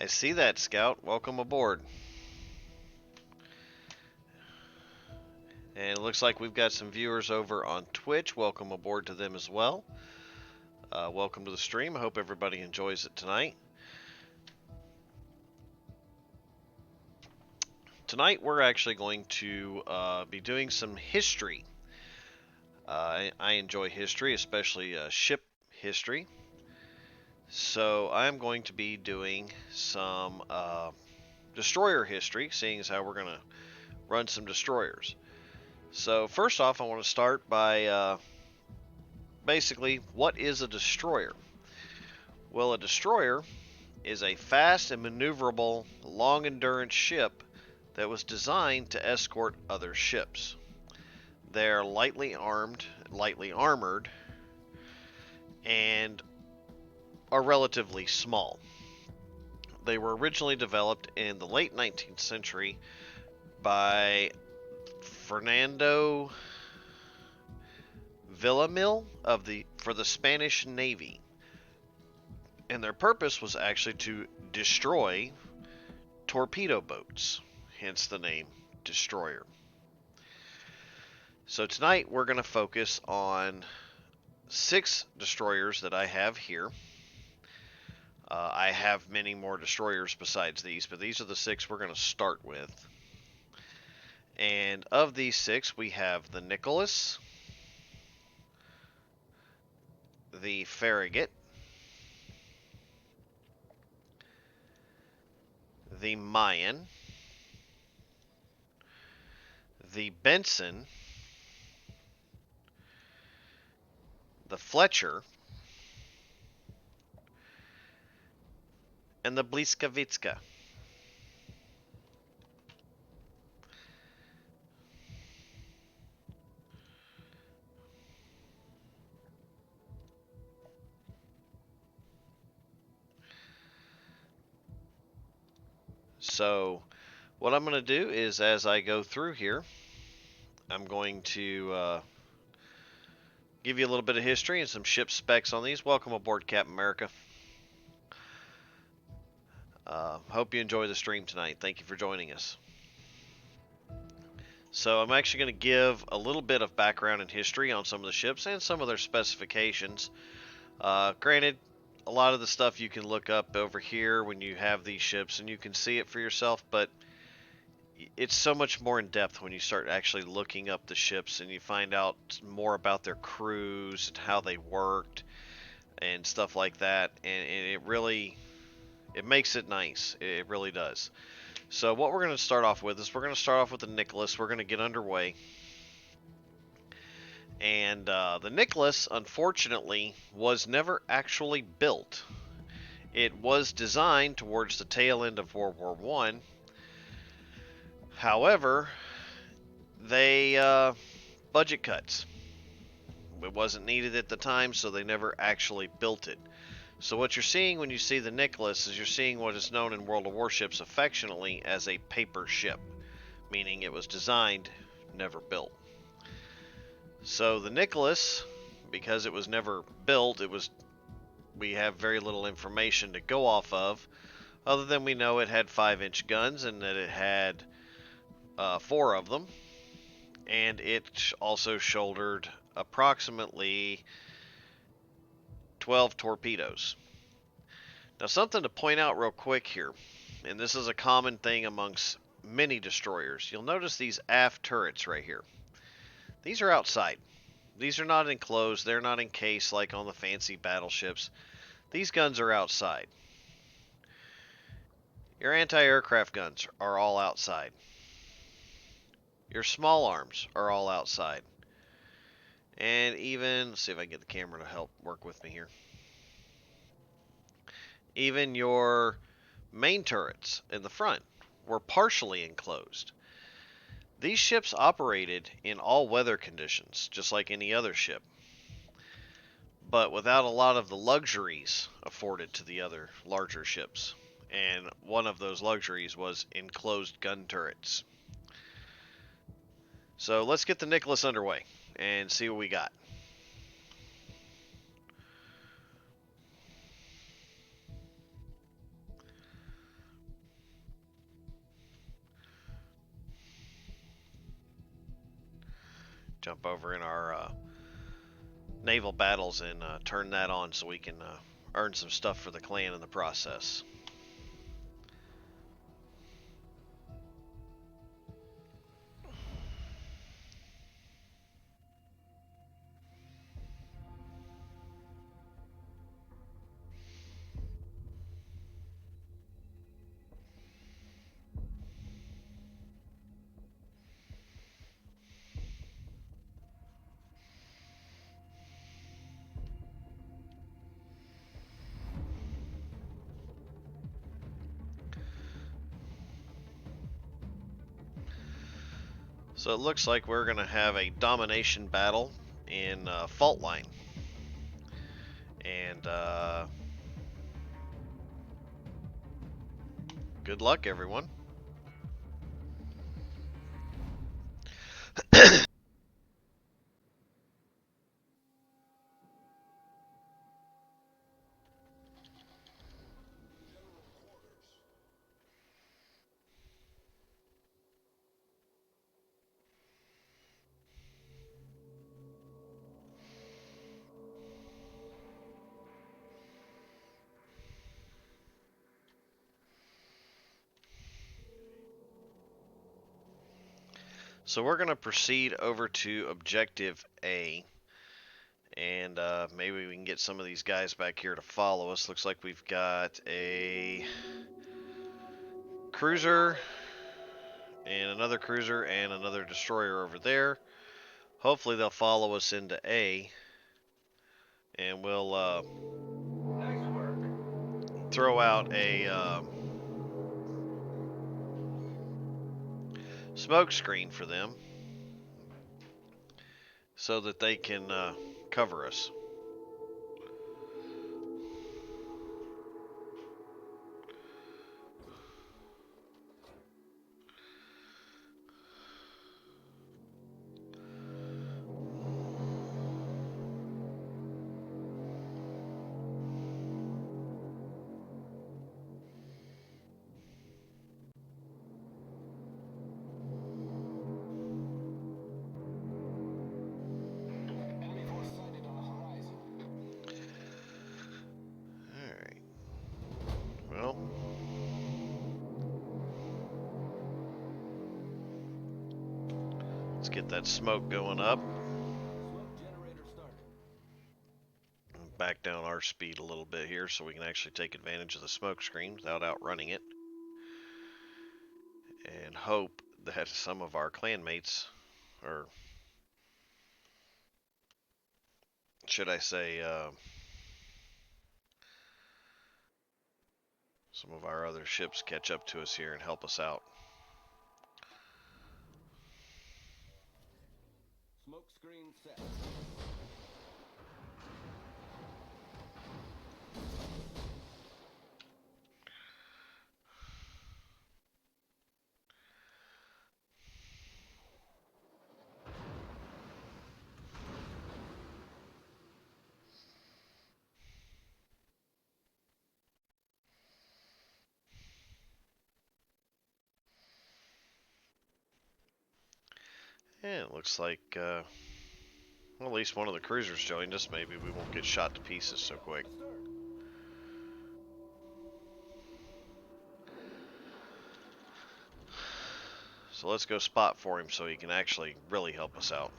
I see that, Scout. Welcome aboard. And it looks like we've got some viewers over on Twitch. Welcome aboard to them as well. Welcome to the stream. I hope everybody enjoys it tonight. Tonight we're actually going to be doing some history. I enjoy history, especially ship history. So I'm going to be doing some destroyer history, seeing as how we're going to run some destroyers. So first off, I want to start by basically, what is a destroyer? Well, a destroyer is a fast and maneuverable, long endurance ship that was designed to escort other ships. They're lightly armored, and are relatively small. They were originally developed in the late 19th century by Fernando Villamil for the Spanish Navy. And their purpose was actually to destroy torpedo boats, hence the name destroyer. So tonight we're going to focus on 6 destroyers that I have here. I have many more destroyers besides these, but these are the 6 we're going to start with. And of these 6, we have the Nicholas, the Farragut, the Mayan, the Benson, the Fletcher, and the Bliskavitska. So what I'm going to do is, as I go through here, I'm going to give you a little bit of history and some ship specs on these. Welcome aboard, Captain America. Hope you enjoy the stream tonight. Thank you for joining us. So I'm actually going to give a little bit of background and history on some of the ships and some of their specifications. Granted, a lot of the stuff you can look up over here when you have these ships and you can see it for yourself, but it's so much more in depth when you start actually looking up the ships and you find out more about their crews and how they worked and stuff like that, and it makes it nice. It really does. So what we're going to start off with is we're going to start off with the Nicholas. We're going to get underway. And the Nicholas, unfortunately, was never actually built. It was designed towards the tail end of World War I. However, they budget cuts. It wasn't needed at the time, so they never actually built it. So what you're seeing when you see the Nicholas is you're seeing what is known in World of Warships affectionately as a paper ship, meaning it was designed, never built. So the Nicholas, because it was never built, we have very little information to go off of, other than we know it had 5-inch guns and that it had 4 of them, and it also shouldered approximately 12 torpedoes. Now, something to point out real quick here, and this is a common thing amongst many destroyers. You'll notice these aft turrets right here. These are outside. These are not enclosed. They're not encased like on the fancy battleships. These guns are outside. Your anti-aircraft guns are all outside. Your small arms are all outside. And even, let's see if I can get the camera to help work with me here. Even your main turrets in the front were partially enclosed. These ships operated in all weather conditions, just like any other ship, but without a lot of the luxuries afforded to the other larger ships. And one of those luxuries was enclosed gun turrets. So let's get the Nicholas underway and see what we got. jump over in our naval battles and turn that on so we can earn some stuff for the clan in the process. So it looks like we're going to have a domination battle in Fault Line. And good luck, everyone. So we're going to proceed over to Objective A. And maybe we can get some of these guys back here to follow us. Looks like we've got a cruiser and another cruiser and another destroyer over there. Hopefully they'll follow us into A. And we'll throw out a smoke screen for them so that they can cover us. Let's get that smoke going up. Back down our speed a little bit here so we can actually take advantage of the smoke screen without outrunning it. And hope that some of our clanmates, or should I say, some of our other ships catch up to us here and help us out. Smoke screen set. Yeah, it looks like well, at least one of the cruisers joined us. Maybe we won't get shot to pieces so quick. So let's go spot for him so he can actually really help us out.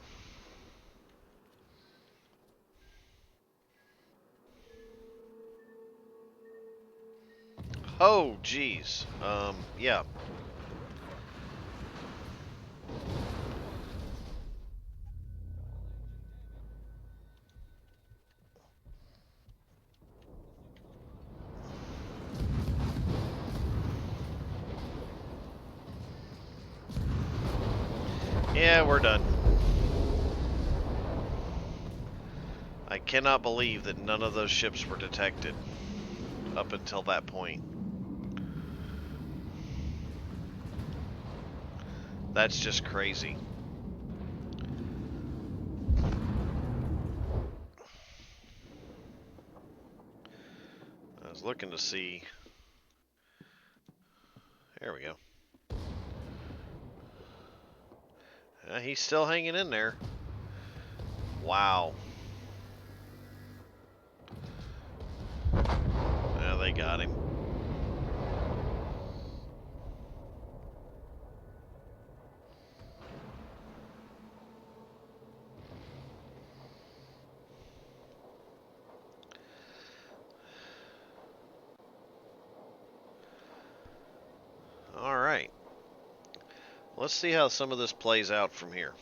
Oh, geez. Yeah. Yeah, we're done. I cannot believe that none of those ships were detected up until that point. That's just crazy. I was looking to see. There we go. He's still hanging in there. Wow. Yeah, they got him. All right. Let's see how some of this plays out from here.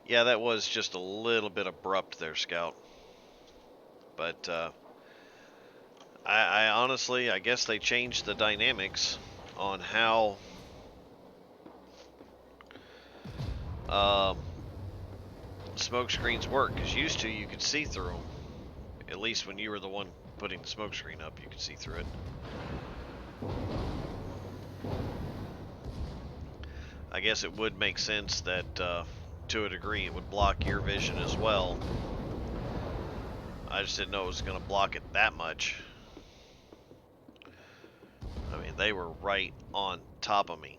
Yeah, that was just a little bit abrupt there, Scout. But I honestly, I guess they changed the dynamics on how smoke screens work. Because used to, you could see through them. At least when you were the one putting the smoke screen up, you could see through it. I guess it would make sense that, to a degree, it would block your vision as well. I just didn't know it was going to block it that much. I mean, they were right on top of me.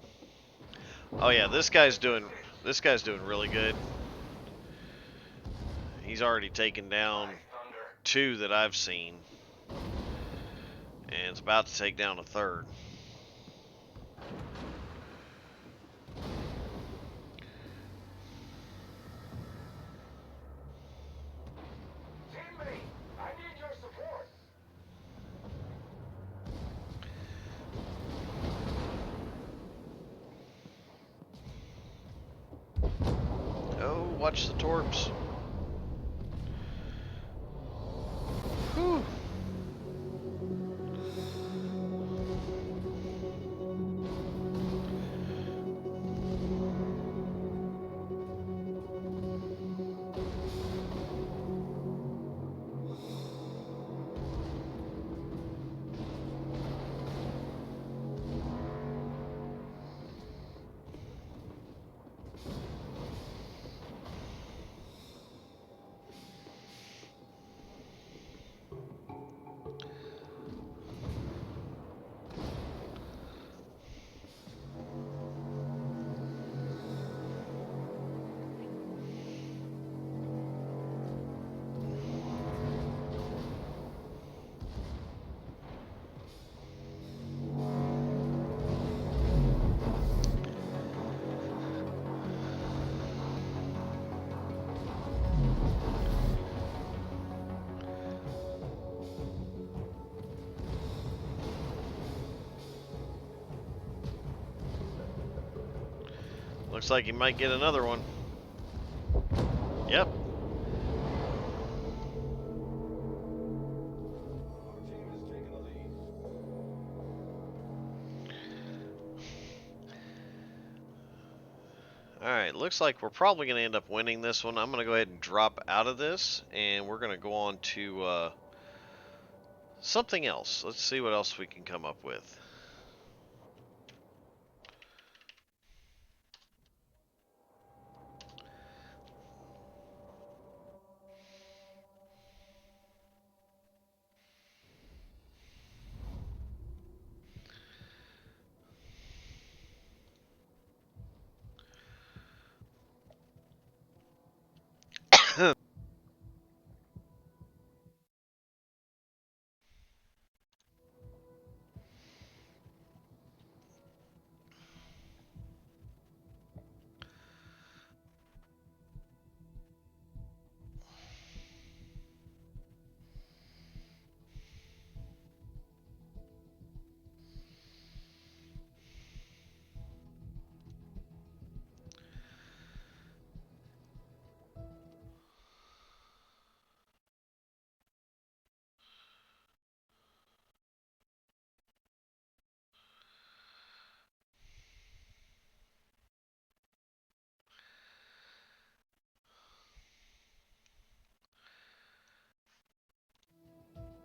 Oh yeah, this guy's doing really good. He's already taken down 2 that I've seen, and is about to take down a 3rd. Oh, watch the torps. Whew. Looks like he might get another one. Yep. Alright, looks like we're probably going to end up winning this one. I'm going to go ahead and drop out of this, and we're going to go on to something else. Let's see what else we can come up with.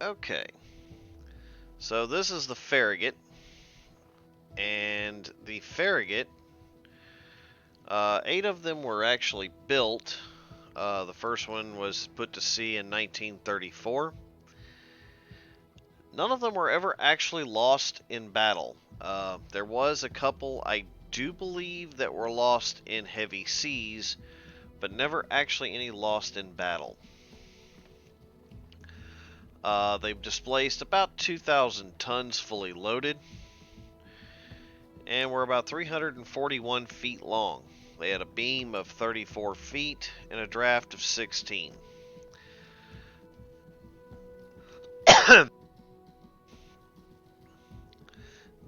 Okay. So this is the Farragut. And the Farragut, 8 of them were actually built The first one was put to sea in 1934. None of them were ever actually lost in battle. There was a couple, I do believe, that were lost in heavy seas, but never actually any lost in battle. They've displaced about 2,000 tons fully loaded, and were about 341 feet long. They had a beam of 34 feet and a draft of 16.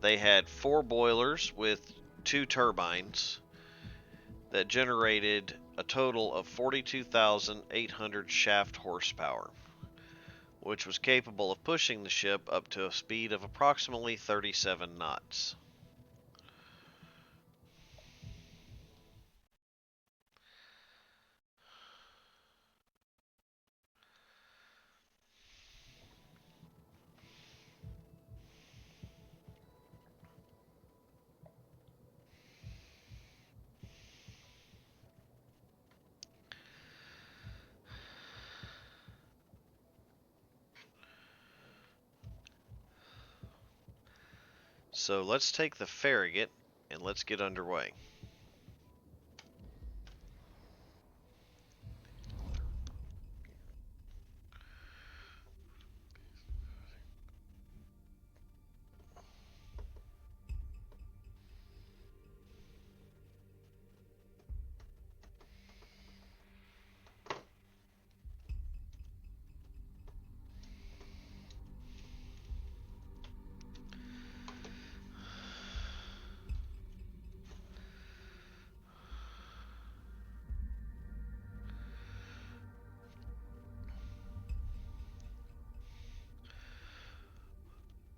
They had 4 boilers with 2 turbines that generated a total of 42,800 shaft horsepower, which was capable of pushing the ship up to a speed of approximately 37 knots. So let's take the Farragut and let's get underway.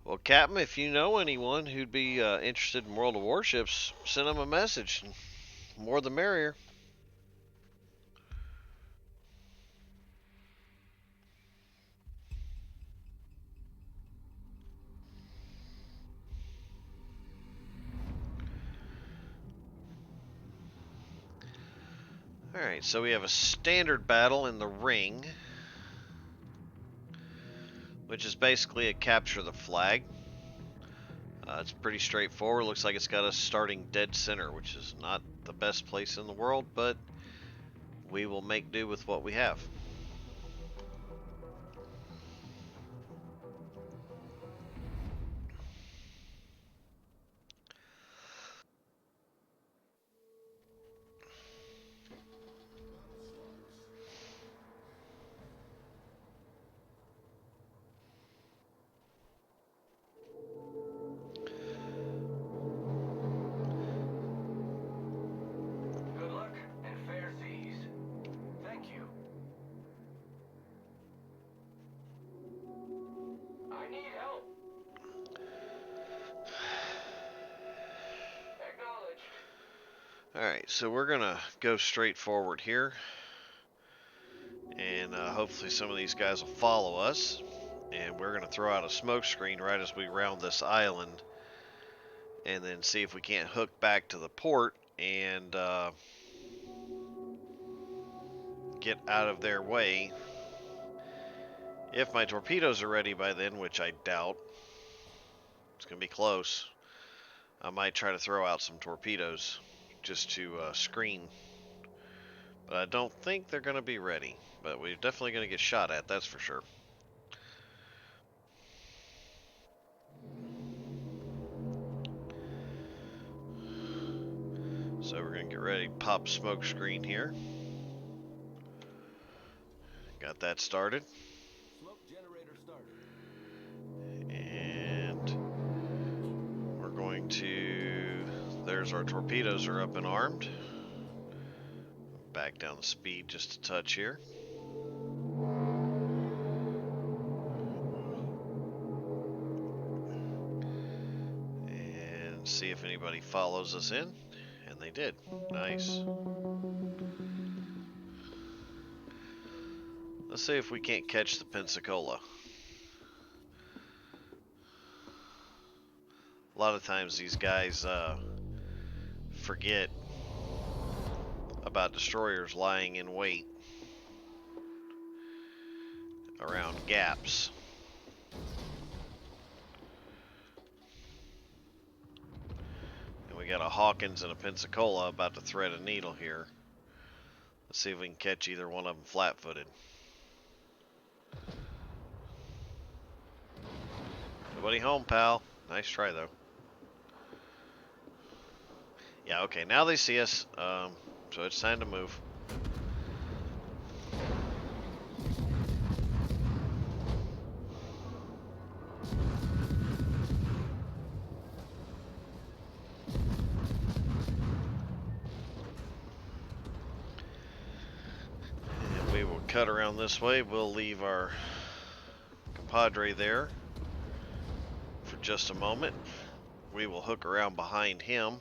Well, Captain, if you know anyone who'd be interested in World of Warships, send them a message. More the merrier. Alright, so we have a standard battle in the ring, which is basically a capture the flag. It's pretty straightforward. Looks like it's got us starting dead center, which is not the best place in the world, but we will make do with what we have. Good luck and fair seas. Thank you. I need help. Acknowledged. Alright, so we're gonna go straight forward here, and hopefully some of these guys will follow us, and we're gonna throw out a smoke screen right as we round this island, and then see if we can't hook back to the port and get out of their way. If my torpedoes are ready by then, which I doubt, it's gonna be close, I might try to throw out some torpedoes just to screen, but I don't think they're gonna be ready, but we're definitely gonna get shot at, that's for sure. So we're gonna get ready to pop smoke screen here. Got that started. Smoke generator started. And we're going to, there's our torpedoes are up and armed. Back down the speed just a touch here. And see if anybody follows us in. And they did. Nice. Let's see if we can't catch the Pensacola. A lot of times these guys forget about destroyers lying in wait. around gaps. And we got a Hawkins and a Pensacola about to thread a needle here. Let's see if we can catch either one of them flat-footed. Nobody home, pal. Nice try, though. Yeah, okay, now they see us, so it's time to move. And we will cut around this way. We'll leave our compadre there for just a moment. We will hook around behind him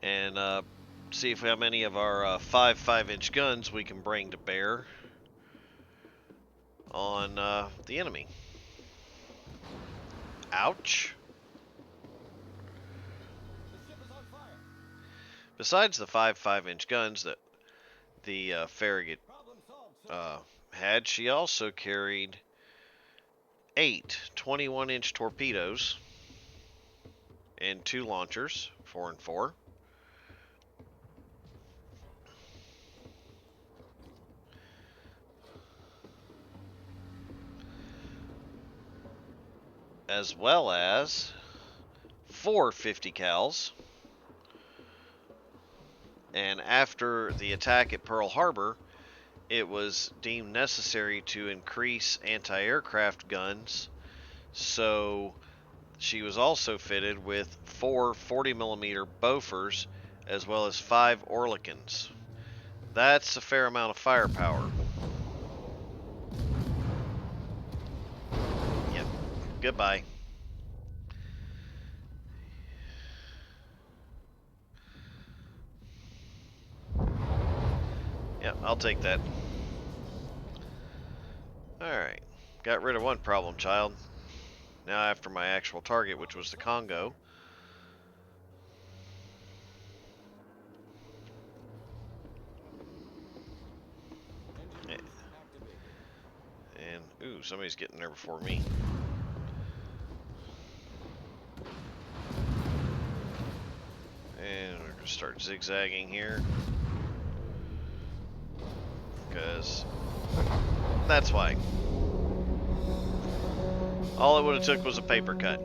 and see if we have any of our 5.5-inch guns we can bring to bear on the enemy. Ouch. Besides the 5.5-inch guns that the Farragut had, she also carried 8 21-inch torpedoes and 2 launchers, 4 and 4. As well as 4 50 cals. And after the attack at Pearl Harbor, it was deemed necessary to increase anti-aircraft guns, so she was also fitted with 4 40mm Bofors as well as 5 Oerlikons. That's a fair amount of firepower. Yep. Goodbye. Yep, I'll take that. Alright. Got rid of one problem child. Now after my actual target, which was the Congo. And, ooh, somebody's getting there before me. And we're going to start zigzagging here. Because that's why. All it would have took was a paper cut.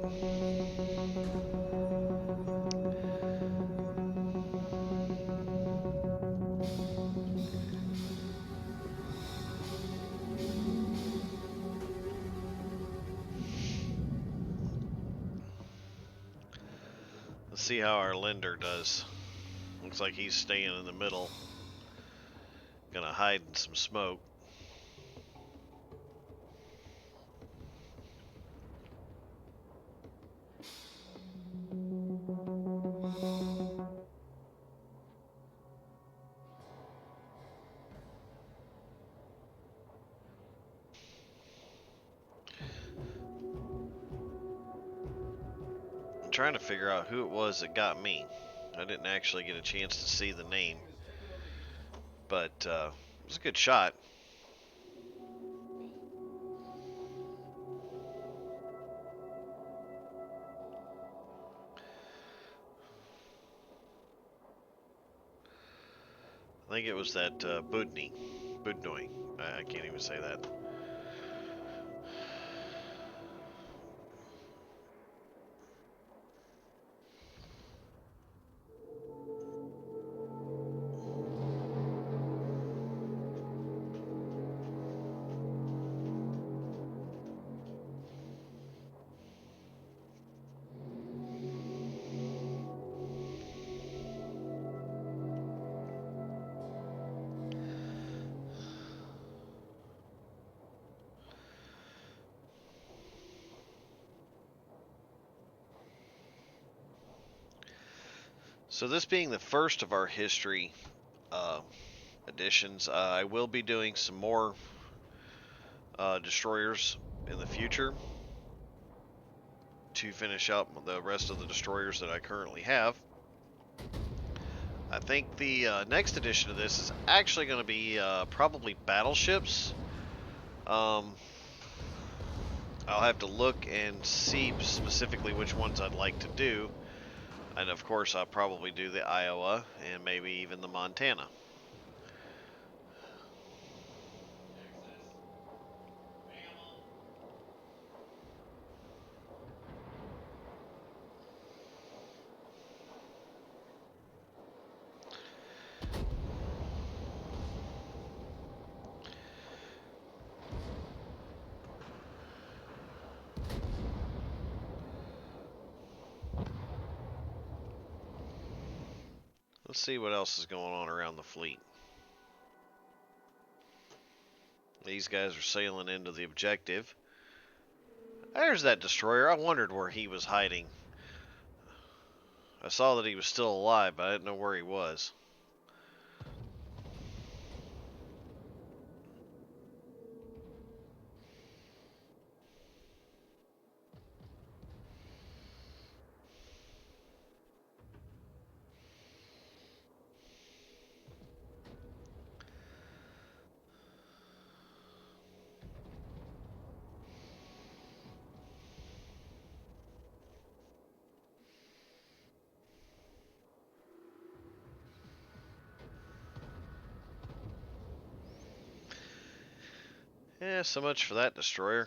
Let's see how our lender does. Looks like he's staying in the middle. Gonna hide in some smoke. I'm trying to figure out who it was that got me. I didn't actually get a chance to see the name, but it was a good shot. I think it was that Budnoy. I can't even say that. So this being the first of our history editions, I will be doing some more destroyers in the future to finish up the rest of the destroyers that I currently have. I think the next edition of this is actually going to be probably battleships. I'll have to look and see specifically which ones I'd like to do. And of course, I'll probably do the Iowa and maybe even the Montana. Let's see what else is going on around the fleet. These guys are sailing into the objective. There's that destroyer. I wondered where he was hiding. I saw that he was still alive, but I didn't know where he was. Yeah, so much for that destroyer.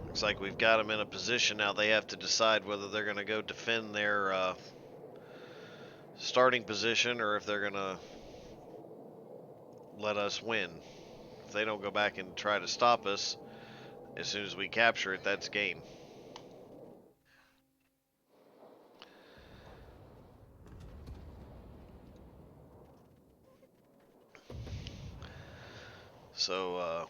Looks like we've got them in a position now. They have to decide whether they're going to go defend their starting position or if they're going to let us win. If they don't go back and try to stop us, as soon as we capture it, that's game. So,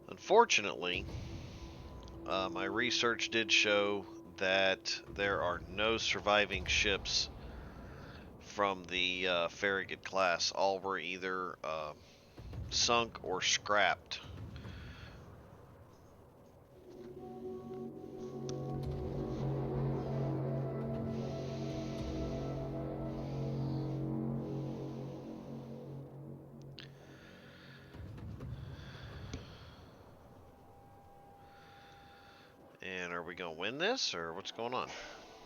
unfortunately, my research did show that there are no surviving ships from the Farragut class. All were either sunk or scrapped. And are we going to win this, or what's going on?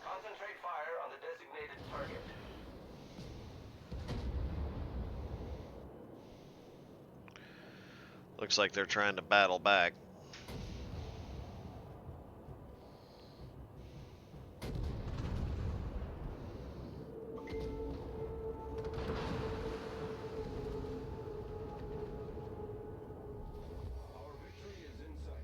Concentrate fire on the designated target. Looks like they're trying to battle back. Our victory is in sight.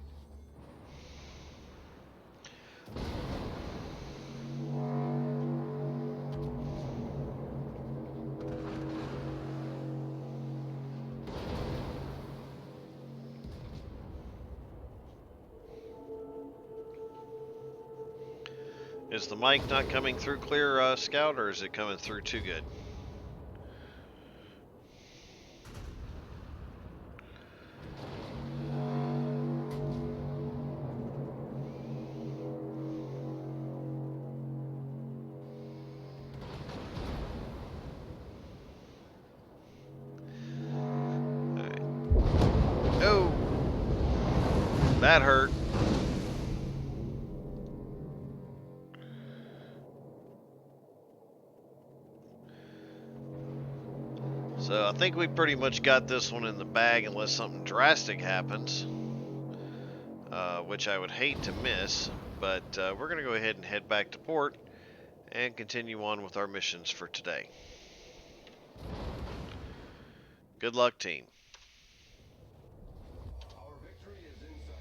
Is the mic not coming through clear, Scout, or is it coming through too good? Alright. Oh! That hurt. So I think we pretty much got this one in the bag unless something drastic happens, which I would hate to miss, but we're going to go ahead and head back to port and continue on with our missions for today. Good luck, team. Our victory is in sight.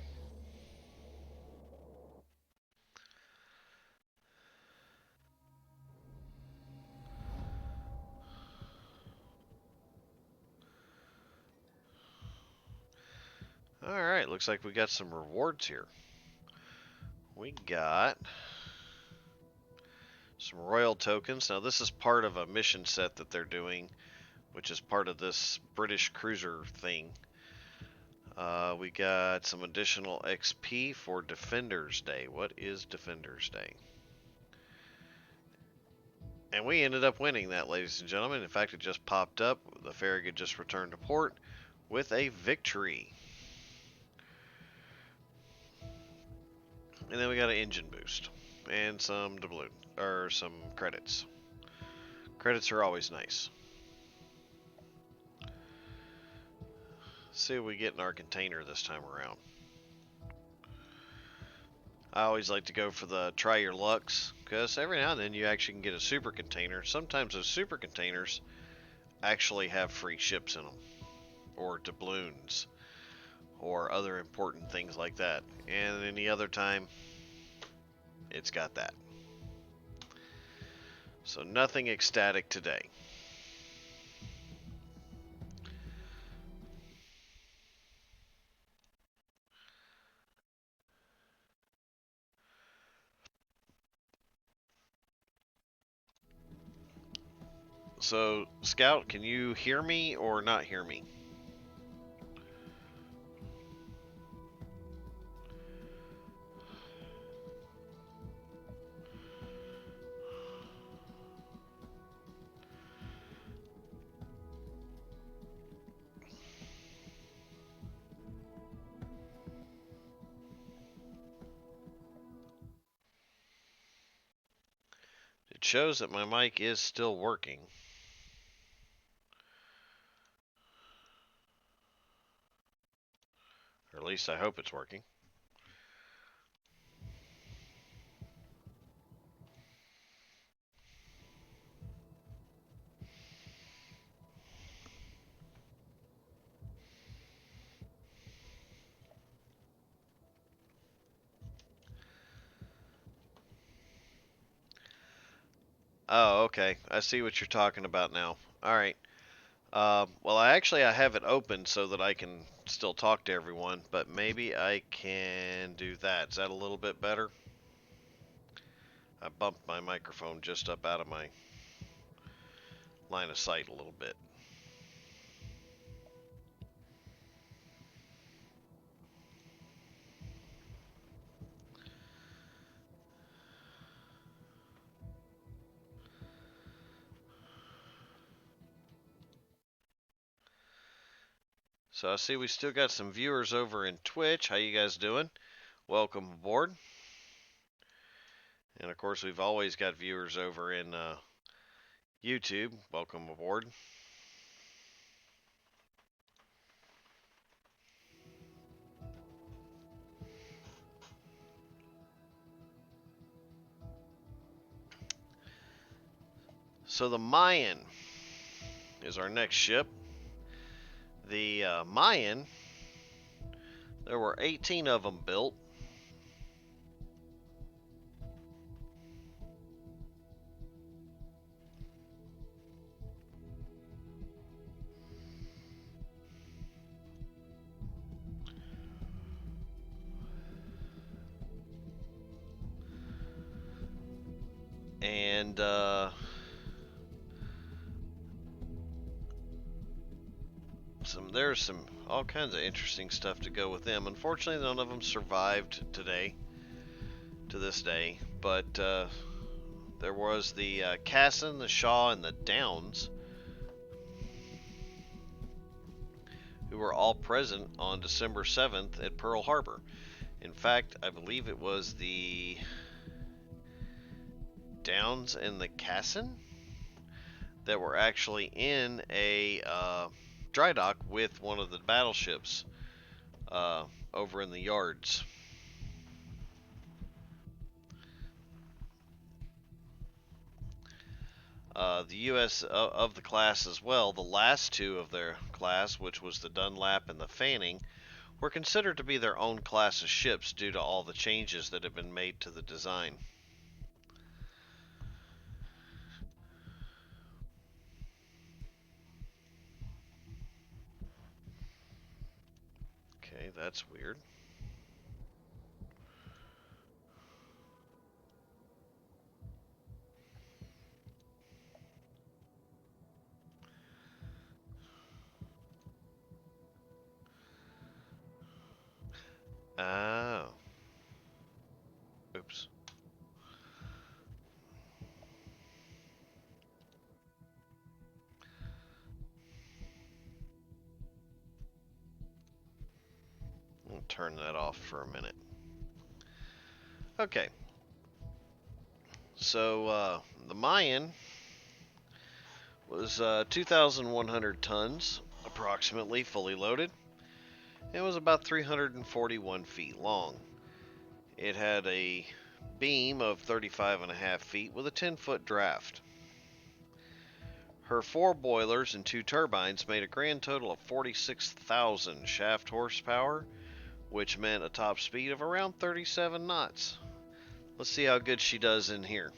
Alright, looks like we got some rewards here. we got some royal tokens. Now this is part of a mission set that they're doing, which is part of this British cruiser thing. We got some additional XP for Defender's Day. What is Defender's Day? And we ended up winning that, ladies and gentlemen. In fact, it just popped up. The Farragut just returned to port with a victory. And then we got an engine boost and some doubloon, or some credits. Credits are always nice. Let's see what we get in our container this time around. I always like to go for the try your lucks, because every now and then you actually can get a super container. Sometimes those super containers actually have free ships in them, or doubloons, or other important things like that. And any other time, it's got that. So nothing ecstatic today. So, Scout, can you hear me or not hear me? It shows that my mic is still working. Or at least I hope it's working. Oh, okay. I see what you're talking about now. All right. Well, I have it open so that I can still talk to everyone, but maybe I can do that. Is that a little bit better? I bumped my microphone just up out of my line of sight a little bit. So I see we still got some viewers over in Twitch. How you guys doing? Welcome aboard. And of course, we've always got viewers over in YouTube. Welcome aboard. So the Mayan is our next ship. The Mayan, there were 18 of them built. And there's some all kinds of interesting stuff to go with them. Unfortunately, none of them survived to this day. But there was the Cassin, the Shaw, and the Downs, who were all present on December 7th at Pearl Harbor. In fact, I believe it was the Downs and the Cassin that were actually in a dry dock with one of the battleships over in the yards. The U.S. Of the class as well, the last two of their class, which was the Dunlap and the Fanning, were considered to be their own class of ships due to all the changes that have been made to the design. Okay, that's weird. Oh. Oops. I'll turn that off for a minute. Okay. So, the Mayan was 2,100 tons, approximately, fully loaded. It was about 341 feet long. It had a beam of 35.5 feet with a 10-foot draft. Her 4 boilers and 2 turbines made a grand total of 46,000 shaft horsepower, which meant a top speed of around 37 knots. Let's see how good she does in here.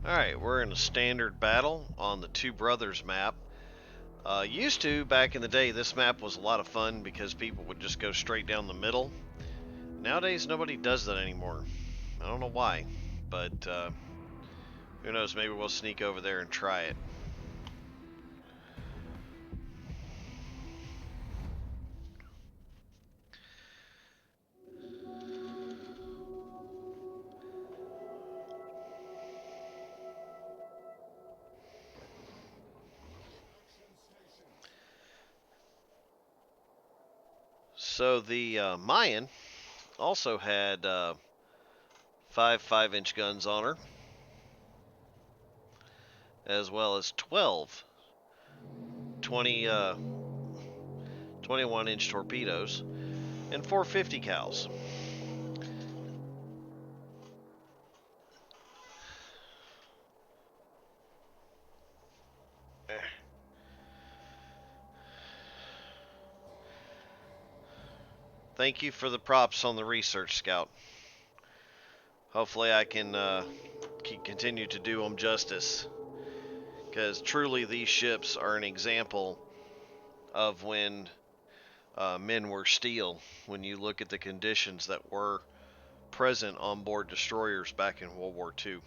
Alright, we're in a standard battle on the Two Brothers map. Used to, back in the day, this map was a lot of fun because people would just go straight down the middle. Nowadays, nobody does that anymore. I don't know why, but who knows, maybe we'll sneak over there and try it. So the Mayan also had 5 5-inch guns on her, as well as 12 21-inch torpedoes and 4 50 cals. Thank you for the props on the research, Scout. Hopefully I can continue to do them justice, because truly these ships are an example of when men were steel, when you look at the conditions that were present on board destroyers back in World War II.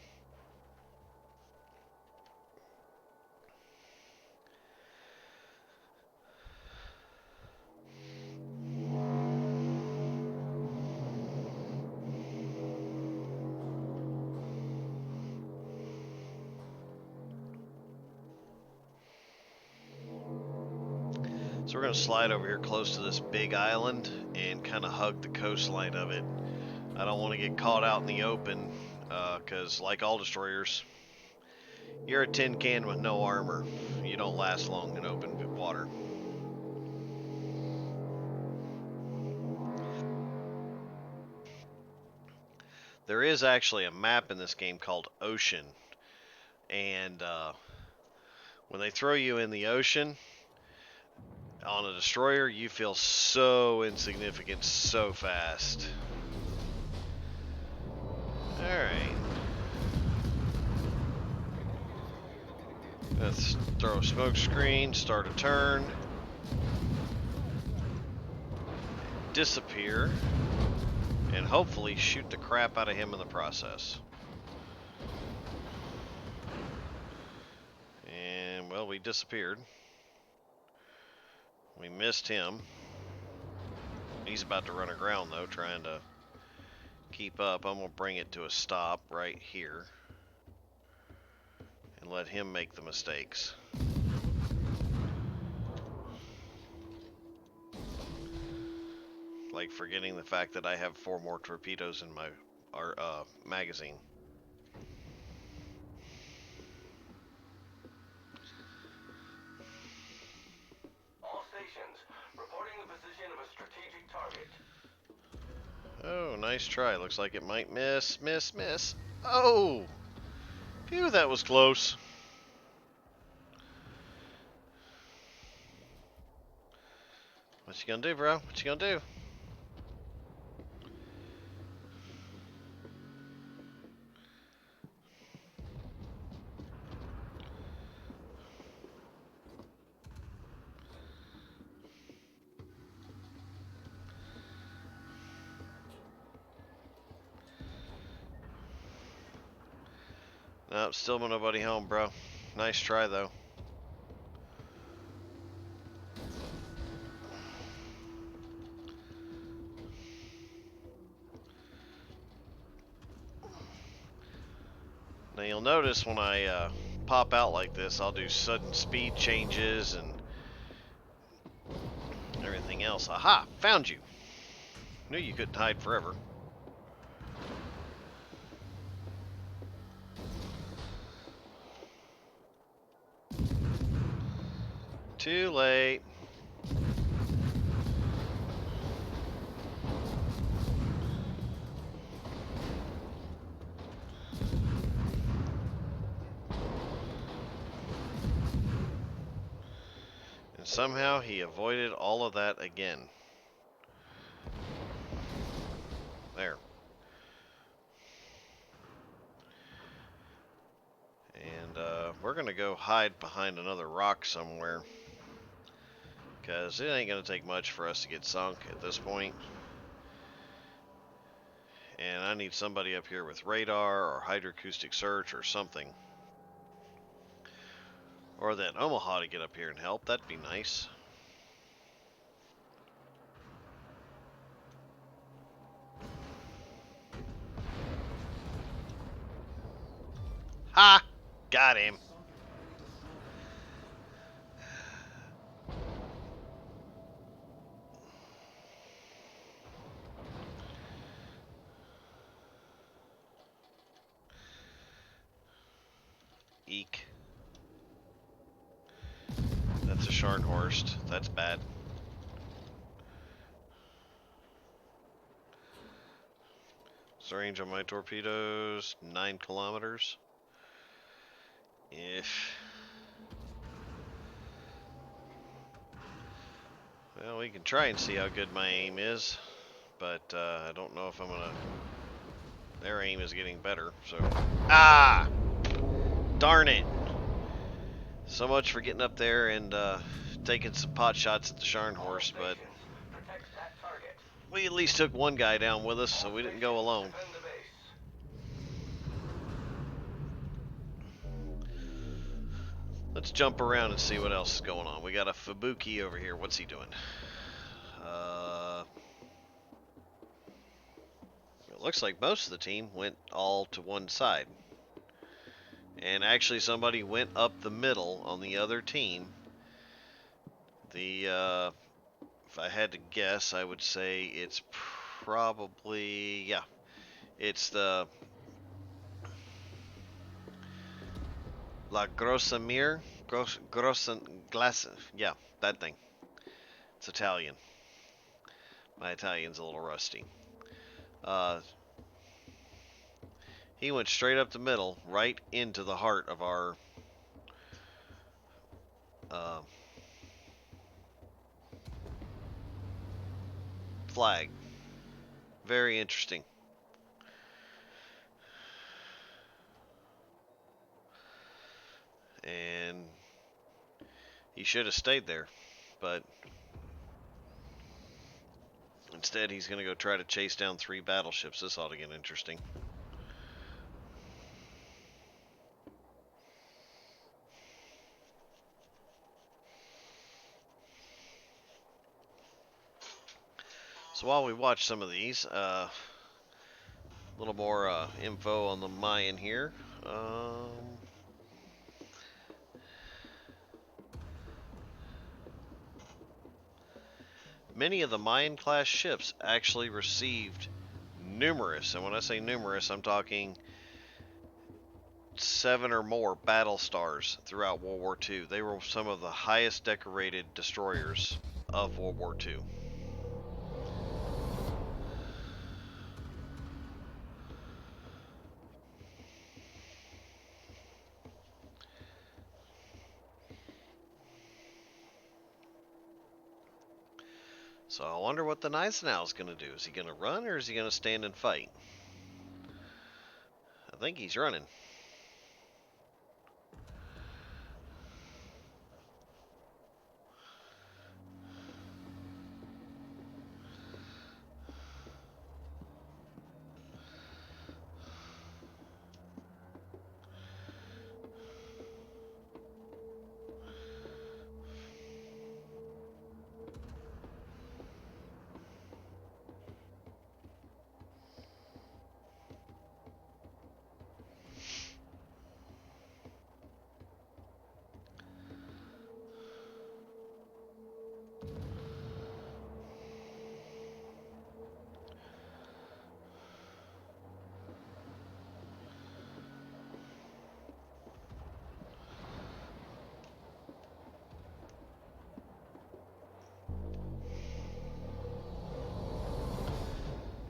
So we're going to slide over here close to this big island and kind of hug the coastline of it. I don't want to get caught out in the open, because like all destroyers, you're a tin can with no armor. You don't last long in open water. There is actually a map in this game called Ocean, and when they throw you in the ocean on a destroyer, you feel so insignificant so fast. Alright. Let's throw a smoke screen, start a turn, disappear, and hopefully shoot the crap out of him in the process. And, well, we disappeared. We missed him. He's about to run aground, though, trying to keep up. I'm going to bring it to a stop right here and let him make the mistakes. Like forgetting the fact that I have 4 more torpedoes in my magazine. All stations, reporting the position of a strategic target. Oh, nice try. Looks like it might miss, miss, miss. Oh! Phew, that was close. What you gonna do, bro? What you gonna do? Nope, still nobody home, bro. Nice try, though. Now you'll notice when I pop out like this, I'll do sudden speed changes and everything else. Aha! Found you! Knew you couldn't hide forever. Too late. And somehow he avoided all of that again. There. And we're gonna go hide behind another rock somewhere, because it ain't gonna take much for us to get sunk at this point. And I need somebody up here with radar or hydroacoustic search or something. Or that Omaha to get up here and help. That'd be nice. Ha! Got him. Eek. That's a Scharnhorst. That's bad. What's the range on my torpedoes? 9 kilometers. If. Well, we can try and see how good my aim is, but I don't know if I'm gonna. Their aim is getting better, so. Ah! Darn it! So much for getting up there and taking some pot shots at the Scharnhorst, but we at least took one guy down with us, so we didn't go alone. Let's jump around and see what else is going on. We got a Fubuki over here. What's he doing? It looks like most of the team went all to one side. And actually somebody went up the middle on the other team. If I had to guess, I would say it's probably, yeah, it's the La Grossamere, Glass, yeah, that thing. It's Italian. My Italian's a little rusty. He went straight up the middle, right into the heart of our flag. Very interesting. And he should have stayed there, but instead he's going to go try to chase down 3 battleships. This ought to get interesting. So while we watch some of these, a little more info on the Mayan here. Many of the Mayan-class ships actually received numerous, and when I say numerous, I'm talking 7 or more battle stars throughout World War II. They were some of the highest decorated destroyers of World War II. So I wonder what the Gneisenau is going to do. Is he going to run or is he going to stand and fight? I think he's running.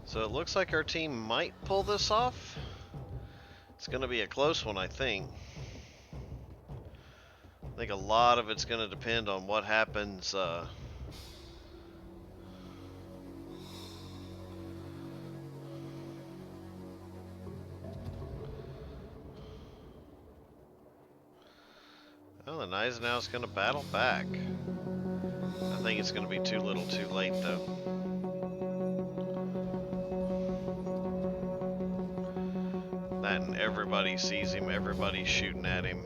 So it looks like our team might pull this off. It's going to be a close one, I think. I think a lot of it's going to depend on what happens. Well, the Gneisenau's going to battle back. I think it's going to be too little too late, though. That and everybody sees him, everybody's shooting at him.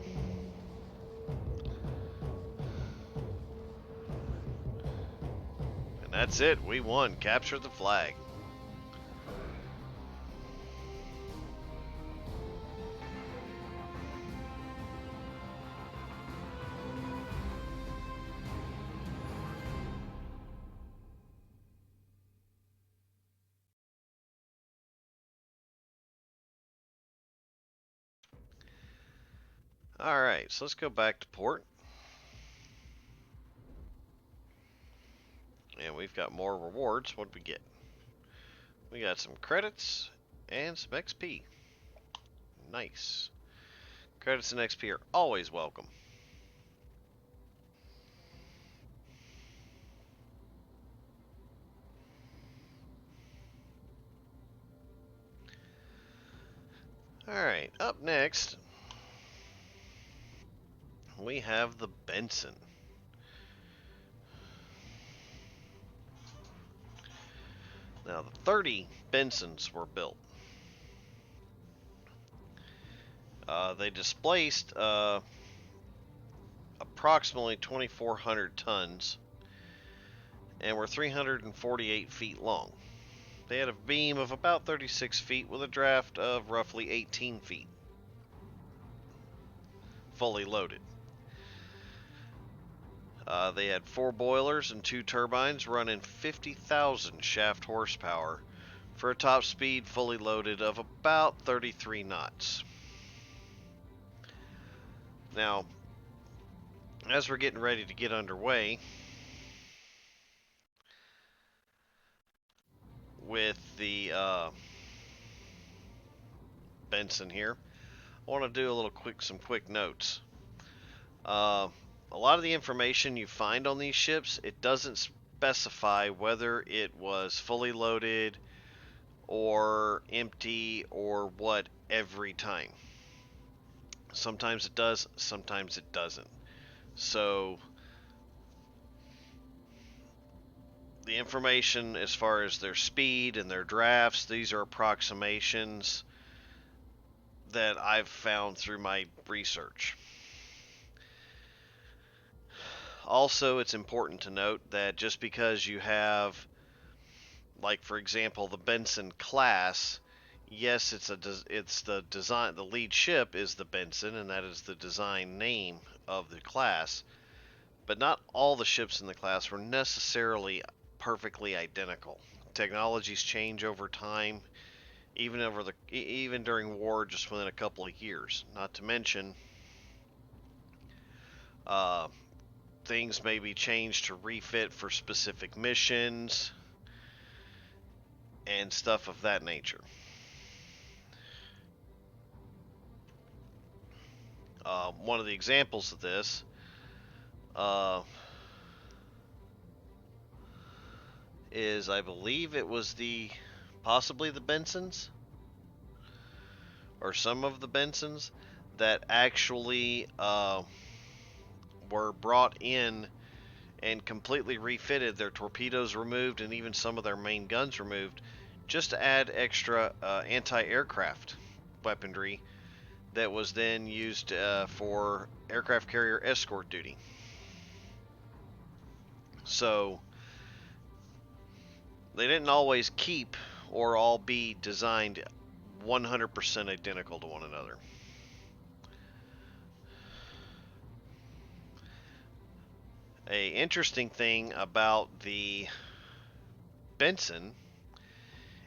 And that's it, we won. Capture the flag. Alright, so let's go back to port. And we've got more rewards. What did we get? We got some credits and some XP. Nice. Credits and XP are always welcome. Alright, up next, we have the Benson. Now, the 30 Bensons were built. They displaced approximately 2,400 tons and were 348 feet long. They had a beam of about 36 feet with a draft of roughly 18 feet, fully loaded. They had 4 boilers and 2 turbines running 50,000 shaft horsepower for a top speed fully loaded of about 33 knots. Now, as we're getting ready to get underway with the Benson here, I want to do a little some quick notes. A lot of the information you find on these ships, it doesn't specify whether it was fully loaded or empty or what every time. Sometimes it does, sometimes it doesn't. So the information as far as their speed and their drafts, these are approximations that I've found through my research. Also, it's important to note that just because you have, like for example, the Benson class, yes, it's the design. The lead ship is the Benson, and that is the design name of the class. But not all the ships in the class were necessarily perfectly identical. Technologies change over time, even during war, just within a couple of years. Not to mention, uh, things may be changed to refit for specific missions and stuff of that nature. One of the examples of this, is I believe it was possibly the Bensons or some of the Bensons that actually were brought in and completely refitted, their torpedoes removed, and even some of their main guns removed, just to add extra anti-aircraft weaponry that was then used for aircraft carrier escort duty. So they didn't always keep or all be designed 100% identical to one another. A interesting thing about the Benson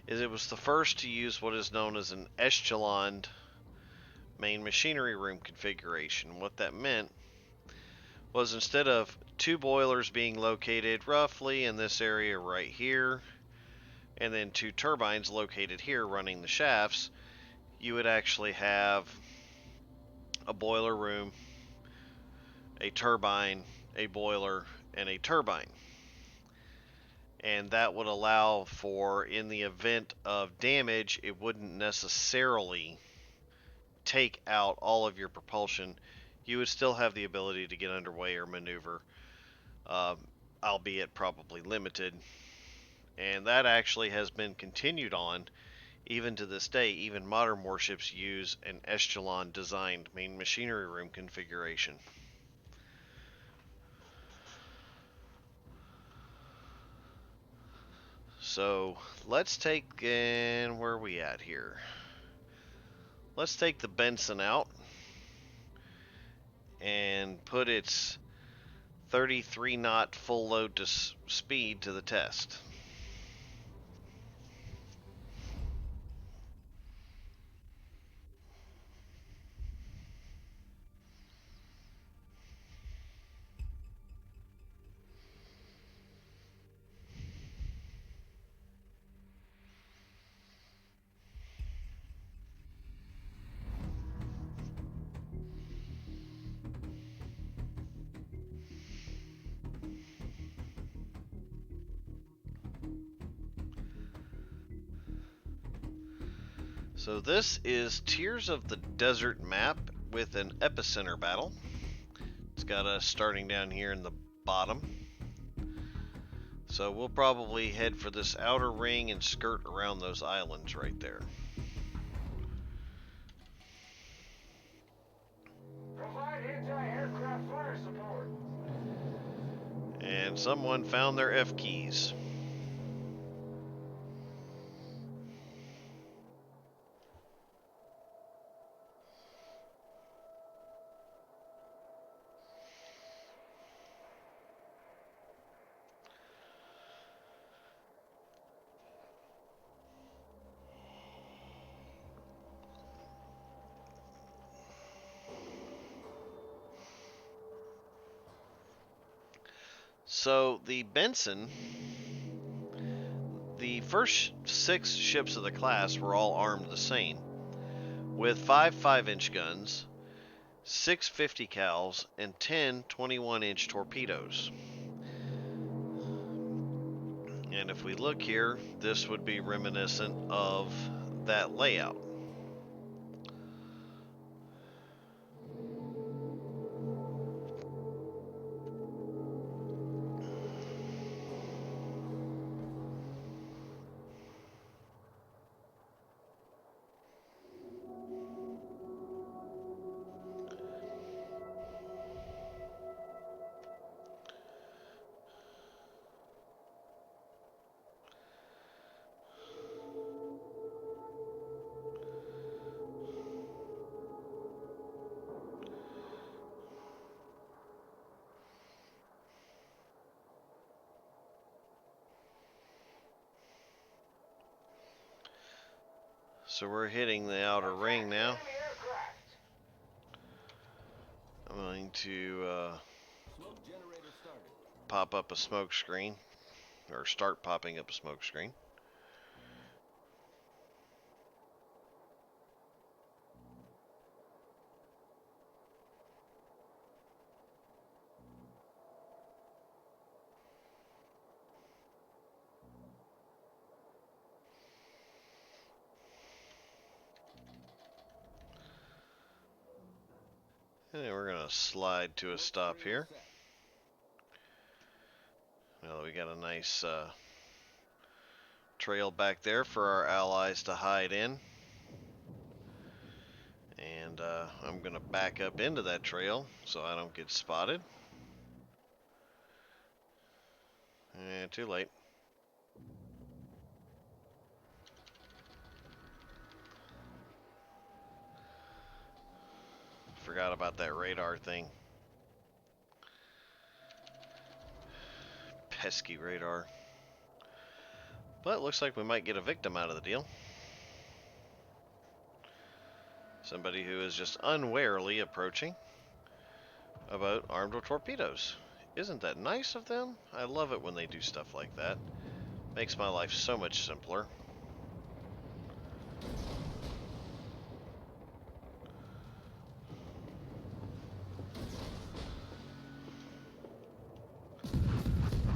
is it was the first to use what is known as an echelon main machinery room configuration. What that meant was instead of two boilers being located roughly in this area right here, and then two turbines located here running the shafts, you would actually have a boiler room, a turbine, a boiler, and a turbine. And that would allow for, in the event of damage, it wouldn't necessarily take out all of your propulsion. You would still have the ability to get underway or maneuver, uh, albeit probably limited. And that actually has been continued on even to this day. Even modern warships use an echelon designed main machinery room configuration. So let's take, and where are we at here? Let's take the Benson out and put its 33 knot full load to speed to the test. So this is Tears of the Desert map with an epicenter battle. It's got us starting down here in the bottom. So we'll probably head for this outer ring and skirt around those islands right there. Provide anti-aircraft fire support. And someone found their F keys. So the Benson, the first 6 ships of the class were all armed the same, with 5 5-inch guns, 6 50 cals, and 10 21-inch torpedoes. And if we look here, this would be reminiscent of that layout. So we're hitting the outer ring now. I'm going to pop up a smoke screen, or start popping up a smoke screen. And then we're going to slide to a stop here. Now that we got a nice trail back there for our allies to hide in. And I'm going to back up into that trail so I don't get spotted. And too late. Forgot about that radar thing. Pesky radar. But it looks like we might get a victim out of the deal. Somebody who is just unwarily approaching a boat armed with torpedoes. Isn't that nice of them? I love it when they do stuff like that. Makes my life so much simpler.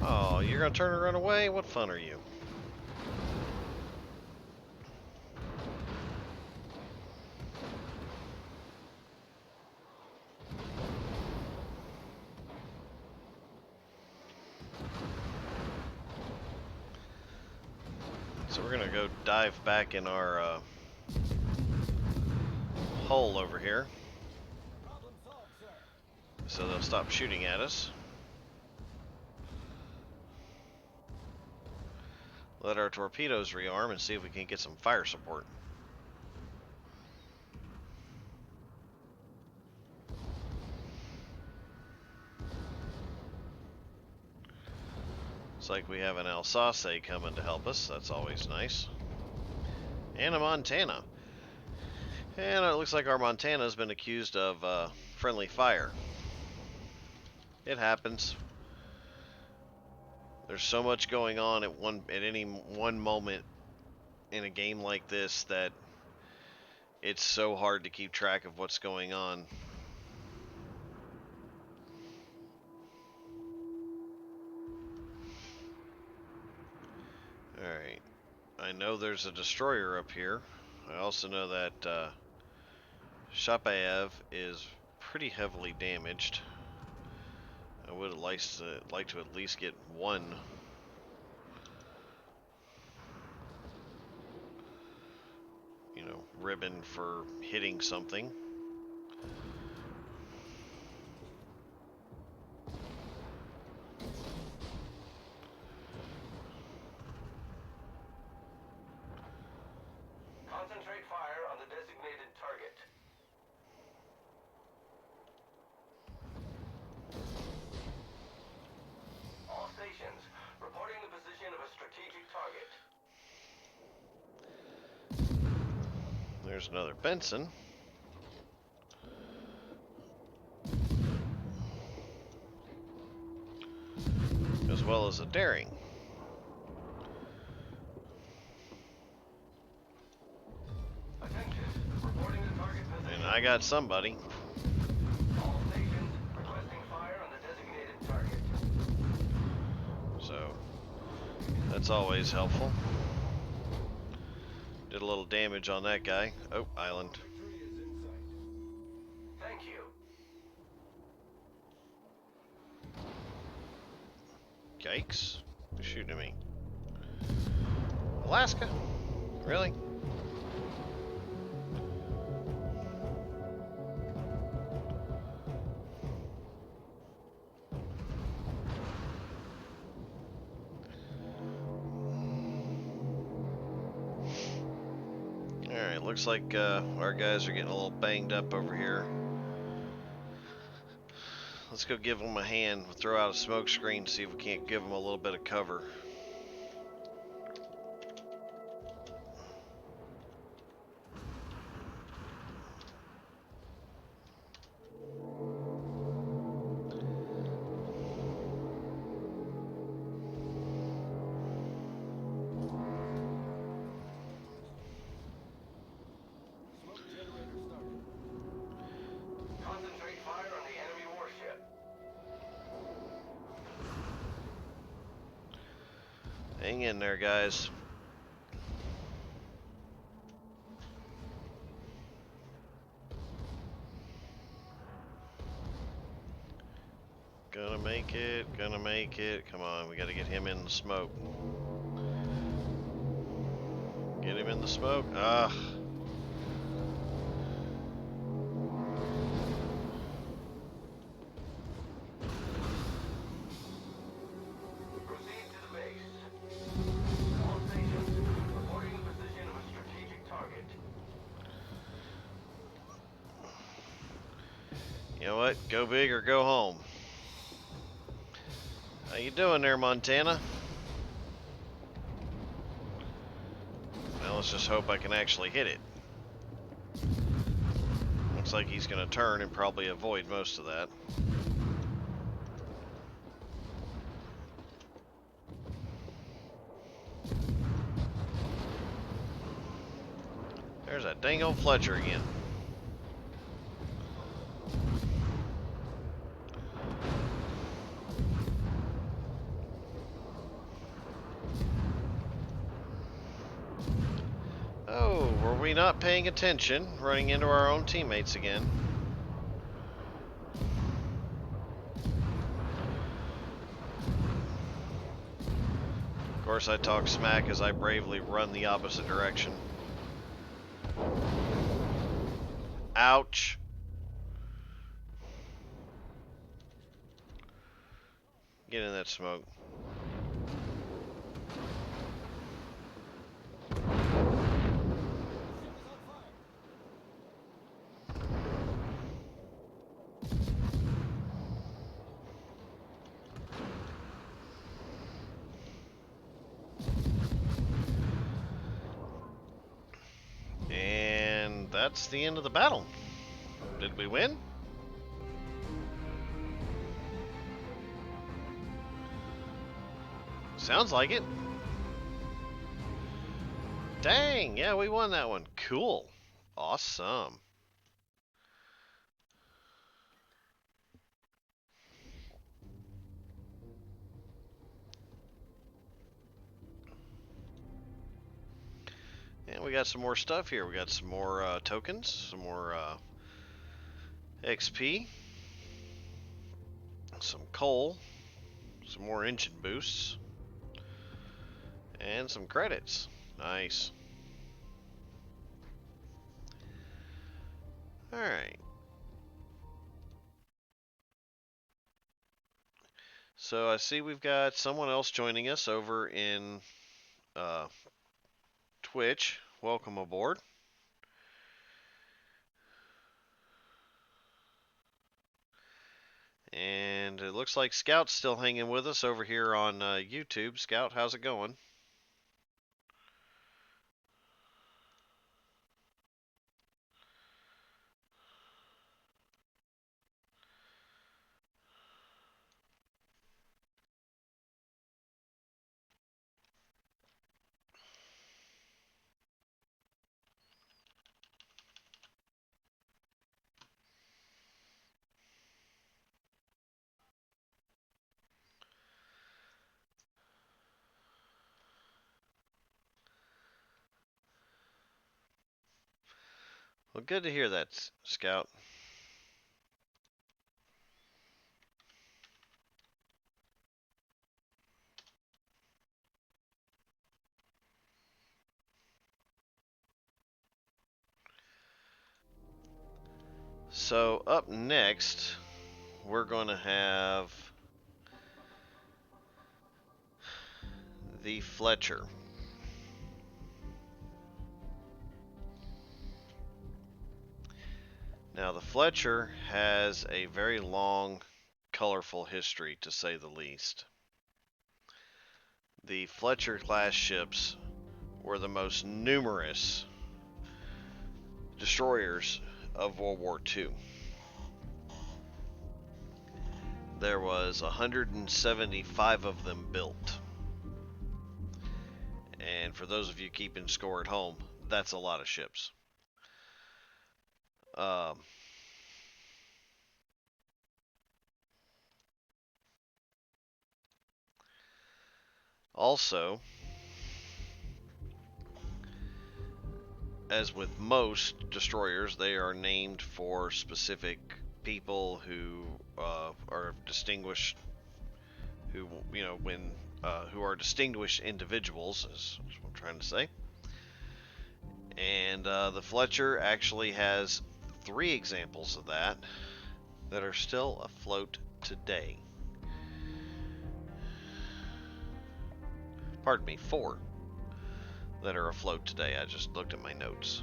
Oh, you're gonna turn and run away? What fun are you? So we're gonna go dive back in our hole over here. So they'll stop shooting at us. Let our torpedoes rearm and see if we can get some fire support. Looks like we have an Alsace coming to help us. That's always nice. And a Montana. And it looks like our Montana has been accused of friendly fire. It happens. There's so much going on at any one moment in a game like this that it's so hard to keep track of what's going on. Alright. I know there's a destroyer up here. I also know that Chapayev is pretty heavily damaged. I would like to at least get one. Ribbon for hitting something. Concentrate fire on the designated target. All stations reporting the position of a strategic target. There's another Benson. As well as a Daring. Attention, reporting the target position. And I got somebody. All stations requesting fire on the designated target. So that's always helpful. Did a little damage on that guy. Oh, island. Thank you. Yikes. Who's shooting at me? Alaska? Really? Alright, looks like our guys are getting a little banged up over here. Let's go give them a hand. We'll throw out a smoke screen, see if we can't give them a little bit of cover. Concentrate fire on the enemy warship. Hang in there, guys. Gonna make it, gonna make it. Come on, we gotta get him in the smoke. Get him in the smoke. Ah. Proceed to the base. All stations, reporting the position of a strategic target. You know what? Go big or go home. How you doing there, Montana? Well, let's just hope I can actually hit it. Looks like he's gonna turn and probably avoid most of that. There's that dang old Fletcher again. Oh, were we not paying attention? Running into our own teammates again. Of course, I talk smack as I bravely run the opposite direction. Ouch. Get in that smoke. And that's the end of the battle. Did we win? Sounds like it. Dang, yeah, we won that one. Cool. Awesome. And we got some more stuff here. We got some more tokens, some more XP, some coal, some more engine boosts, and some credits. Nice. Alright. So I see we've got someone else joining us over in Twitch. Welcome aboard. And it looks like Scout's still hanging with us over here on YouTube. Scout, how's it going? Well, good to hear that, Scout. So up next, we're going to have the Fletcher. Now, the Fletcher has a very long, colorful history, to say the least. The Fletcher class ships were the most numerous destroyers of World War II. There was 175 of them built. And for those of you keeping score at home, that's a lot of ships. Also, as with most destroyers, they are named for specific people who are distinguished, who who are distinguished individuals, is what I'm trying to say. And the Fletcher actually has 3 examples of that are still afloat today. Pardon me, 4 that are afloat today. I just looked at my notes.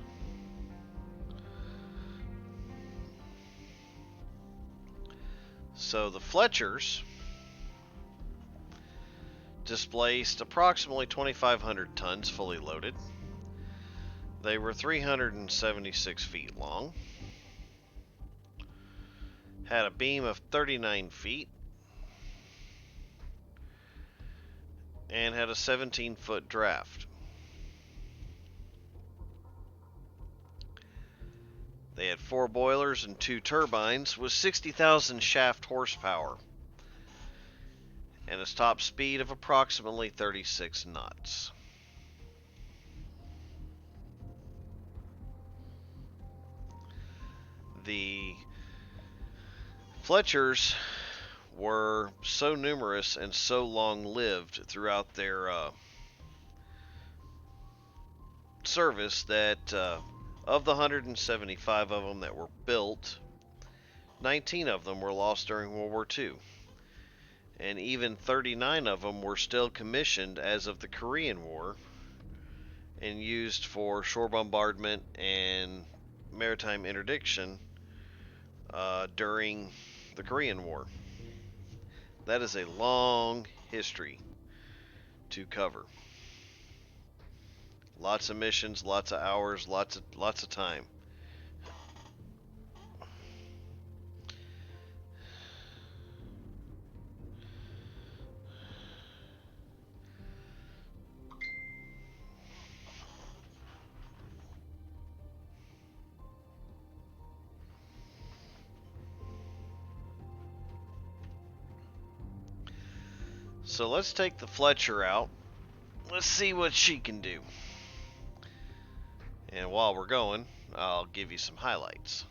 So the Fletchers displaced approximately 2,500 tons fully loaded. They were 376 feet long, had a beam of 39 feet, and had a 17-foot draft. They had 4 boilers and 2 turbines with 60,000 shaft horsepower and a top speed of approximately 36 knots. The Fletchers were so numerous and so long-lived throughout their service that of the 175 of them that were built, 19 of them were lost during World War II. And even 39 of them were still commissioned as of the Korean War and used for shore bombardment and maritime interdiction during the Korean War. That is a long history to cover. Lots of missions, lots of hours, lots of time. So let's take the Fletcher out. Let's see what she can do. And while we're going, I'll give you some highlights.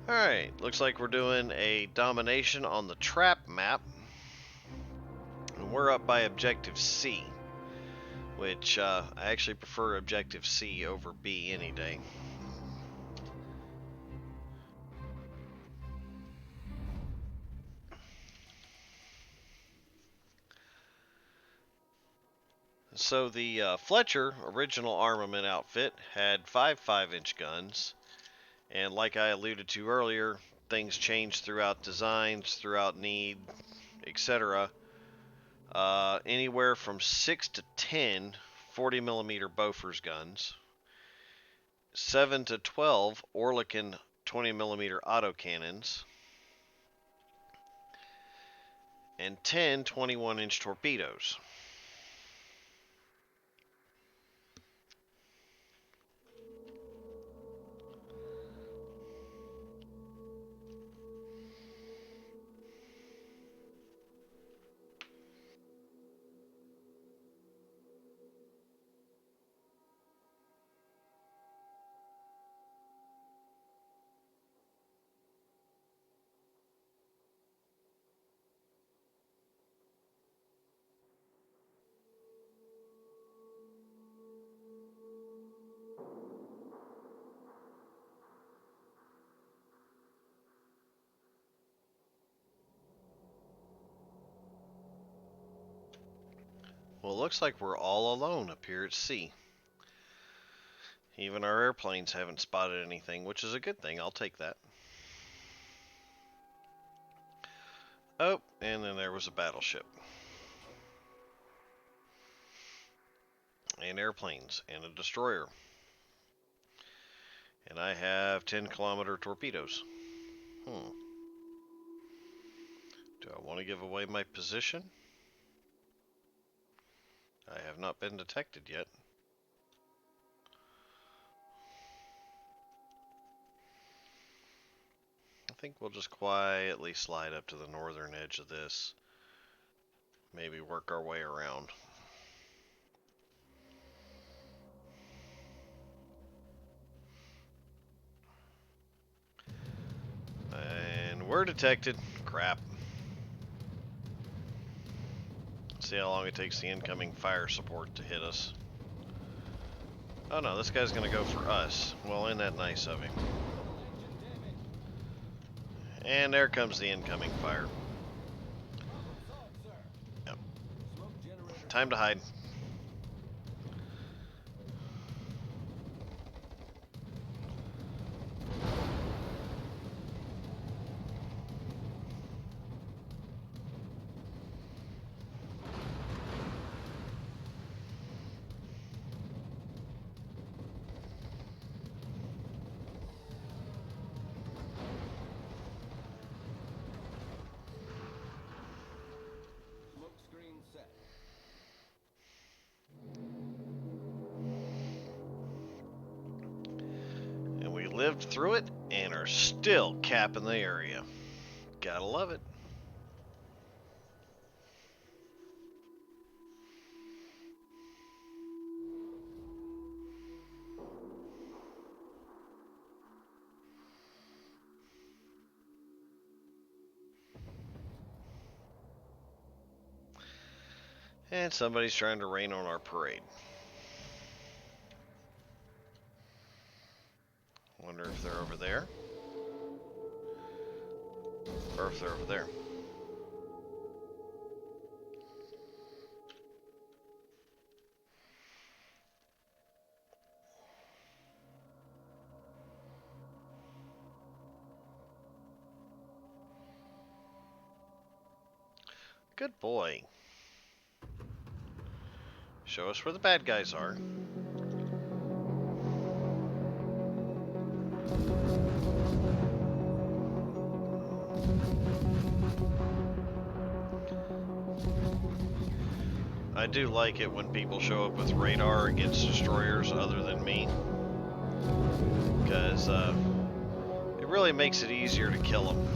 Alright, looks like we're doing a domination on the trap map. And we're up by Objective C, which I actually prefer Objective C over B any day. So the Fletcher original armament outfit had 5 5-inch guns, and like I alluded to earlier, things changed throughout designs, throughout need, etc. Anywhere from 6 to 10 40mm Bofors guns, 7 to 12 Oerlikon 20mm autocannons, and 10 21-inch torpedoes. Well, it looks like we're all alone up here at sea. Even our airplanes haven't spotted anything, which is a good thing. I'll take that. Oh, and then there was a battleship. And airplanes, and a destroyer. And I have 10-kilometer torpedoes. Do I want to give away my position? I have not been detected yet. I think we'll just quietly slide up to the northern edge of this. Maybe work our way around. And we're detected. Crap. See how long it takes the incoming fire support to hit us. Oh no, this guy's gonna go for us. Well, ain't that nice of him. And there comes the incoming fire. Yep. Time to hide. And we lived through it and are still capping the area. Gotta love it. And somebody's trying to rain on our parade. Wonder if they're over there. Or if they're over there. Good boy. Show us where the bad guys are. I do like it when people show up with radar against destroyers other than me. Because it really makes it easier to kill them.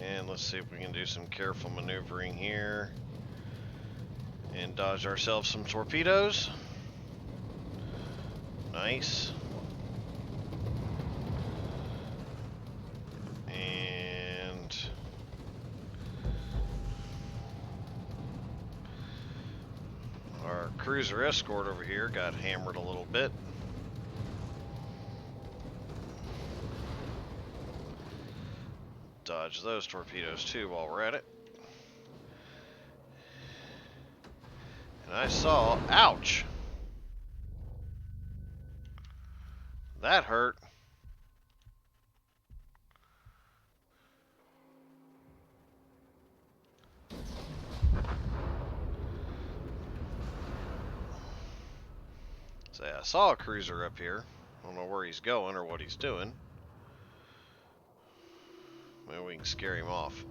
And let's see if we can do some careful maneuvering here. And dodge ourselves some torpedoes. Nice. And our cruiser escort over here got hammered a little bit. Dodge those torpedoes too while we're at it. And I saw, ouch! That hurt. Say, I saw a cruiser up here. I don't know where he's going or what he's doing. Maybe we can scare him off.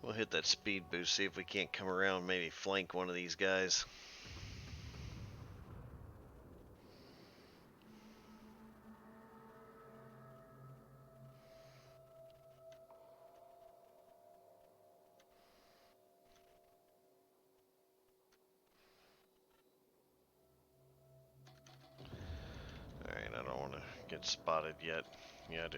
We'll hit that speed boost, see if we can't come around, maybe flank one of these guys. get spotted yet. Yeah, I do.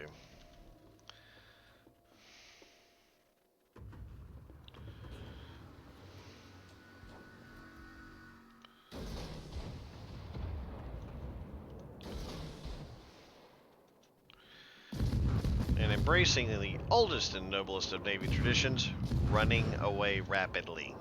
And embracing the oldest and noblest of Navy traditions, running away rapidly.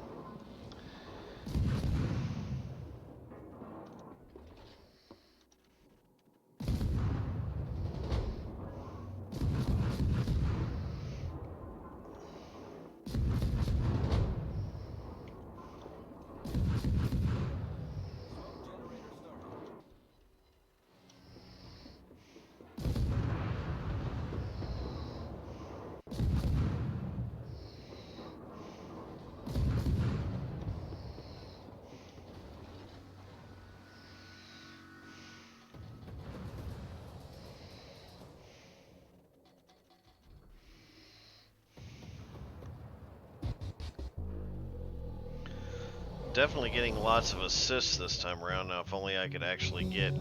Definitely getting lots of assists this time around. Now, if only I could actually get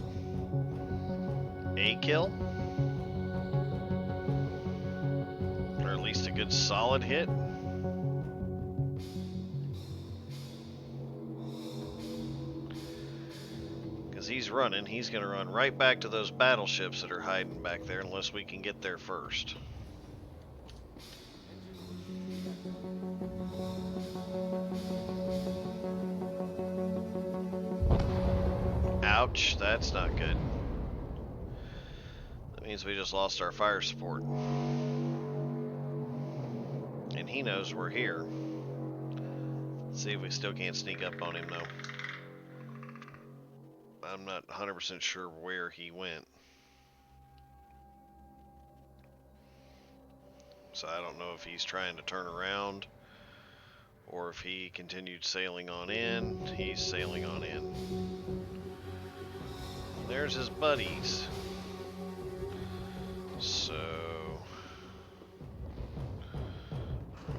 a kill, or at least a good solid hit. Because he's running, he's going to run right back to those battleships that are hiding back there unless we can get there first. Ouch, that's not good. That means we just lost our fire support. And he knows we're here. Let's see if we still can't sneak up on him, though. I'm not 100% sure where he went. So I don't know if he's trying to turn around or if he continued sailing on in. He's sailing on in. There's his buddies. So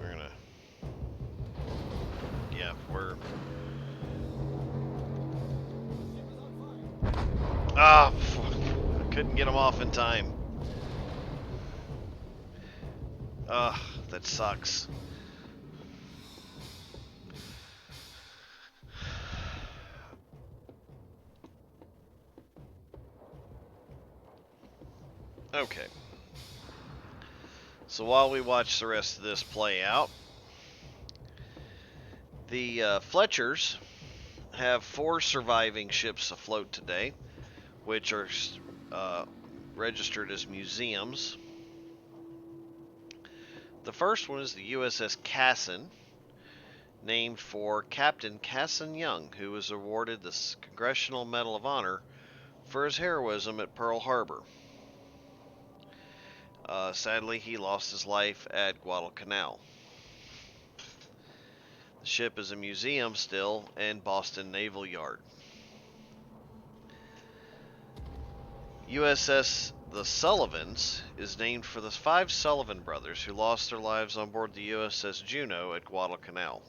we're gonna, yeah, ah, I couldn't get him off in time. That sucks. Okay. So while we watch the rest of this play out, the Fletchers have 4 surviving ships afloat today, which are registered as museums. The first one is the USS Cassin, named for Captain Cassin Young, who was awarded the Congressional Medal of Honor for his heroism at Pearl Harbor. Sadly, he lost his life at Guadalcanal. The ship is a museum still in Boston Naval Yard. USS The Sullivans is named for the 5 Sullivan brothers who lost their lives on board the USS Juneau at Guadalcanal.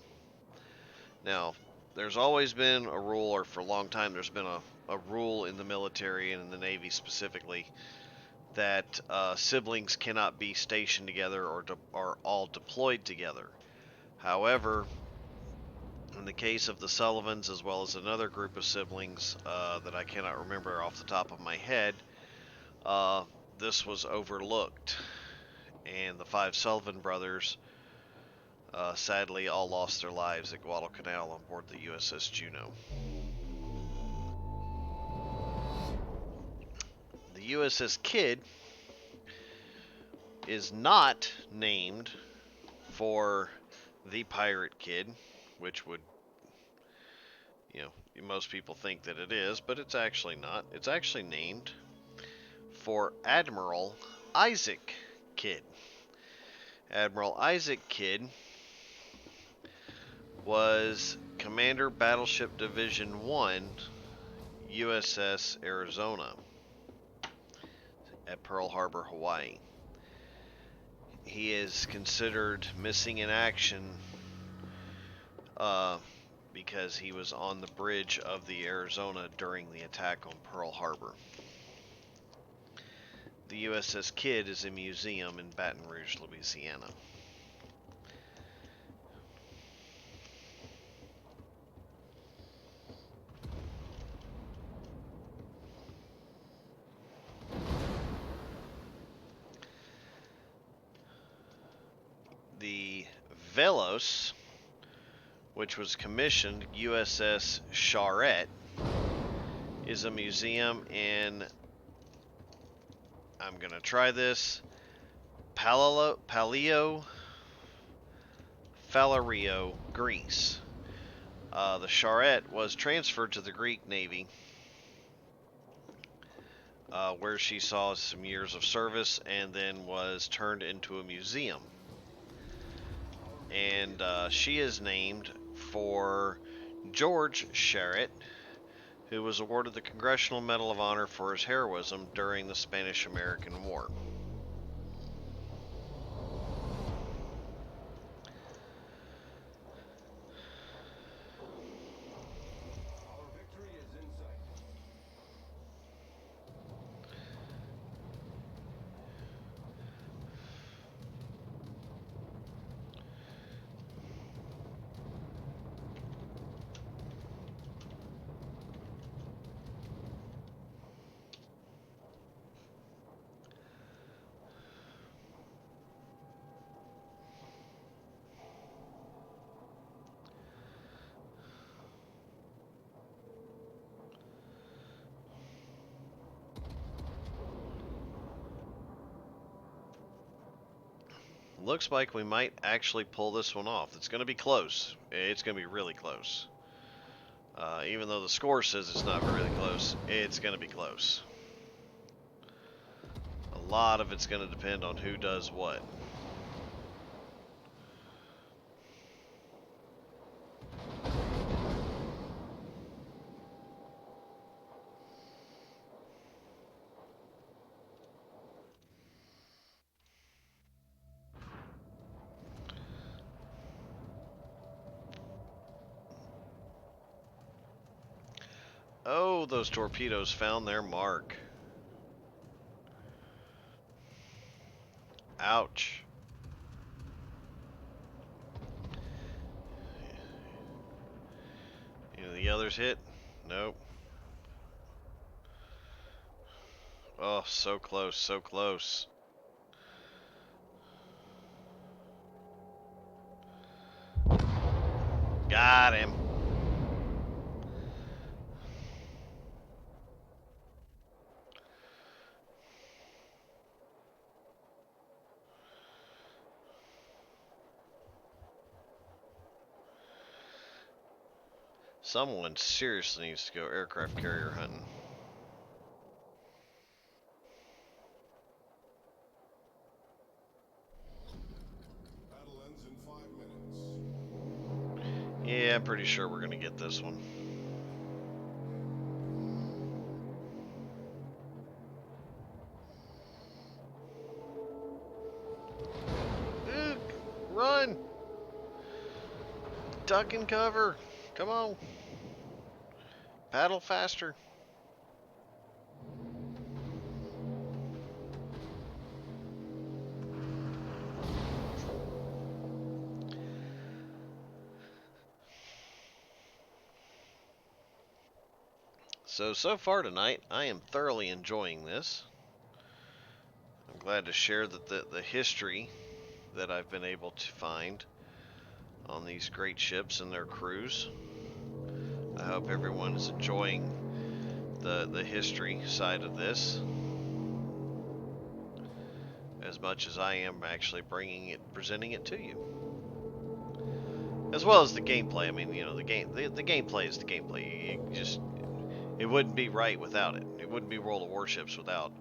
Now, there's always been a rule, or for a long time there's been a rule in the military and in the Navy specifically, that siblings cannot be stationed together or are all deployed together. However, in the case of the Sullivans, as well as another group of siblings that I cannot remember off the top of my head, this was overlooked, and the 5 Sullivan brothers sadly all lost their lives at Guadalcanal on board the USS Juneau. The USS Kidd is not named for the Pirate Kidd, which would, most people think that it is, but it's actually not. It's actually named for Admiral Isaac Kidd. Admiral Isaac Kidd was Commander Battleship Division 1, USS Arizona, at Pearl Harbor, Hawaii. He is considered missing in action because he was on the bridge of the Arizona during the attack on Pearl Harbor. The USS Kidd is a museum in Baton Rouge, Louisiana. The Velos, which was commissioned USS Charette, is a museum in, I'm going to try this, Palio Falario, Greece. The Charette was transferred to the Greek Navy, where she saw some years of service and then was turned into a museum. And she is named for George Charette, who was awarded the Congressional Medal of Honor for his heroism during the Spanish-American War. Looks like we might actually pull this one off. It's going to be close. It's going to be really close. Even though the score says it's not really close, it's going to be close. A lot of it's going to depend on who does what. Oh, those torpedoes found their mark. Ouch. The others hit? Nope. Oh, so close, so close. Got him. Someone seriously needs to go aircraft carrier hunting. Battle ends in 5 minutes. Yeah, I'm pretty sure we're gonna get this one. Run! Duck and cover! Come on! Paddle faster! So far tonight, I am thoroughly enjoying this. I'm glad to share that the history that I've been able to find on these great ships and their crews. I hope everyone is enjoying the history side of this as much as I am actually presenting it to you, as well as the gameplay. I mean, the gameplay is the gameplay. It wouldn't be right without it. It wouldn't be World of Warships without.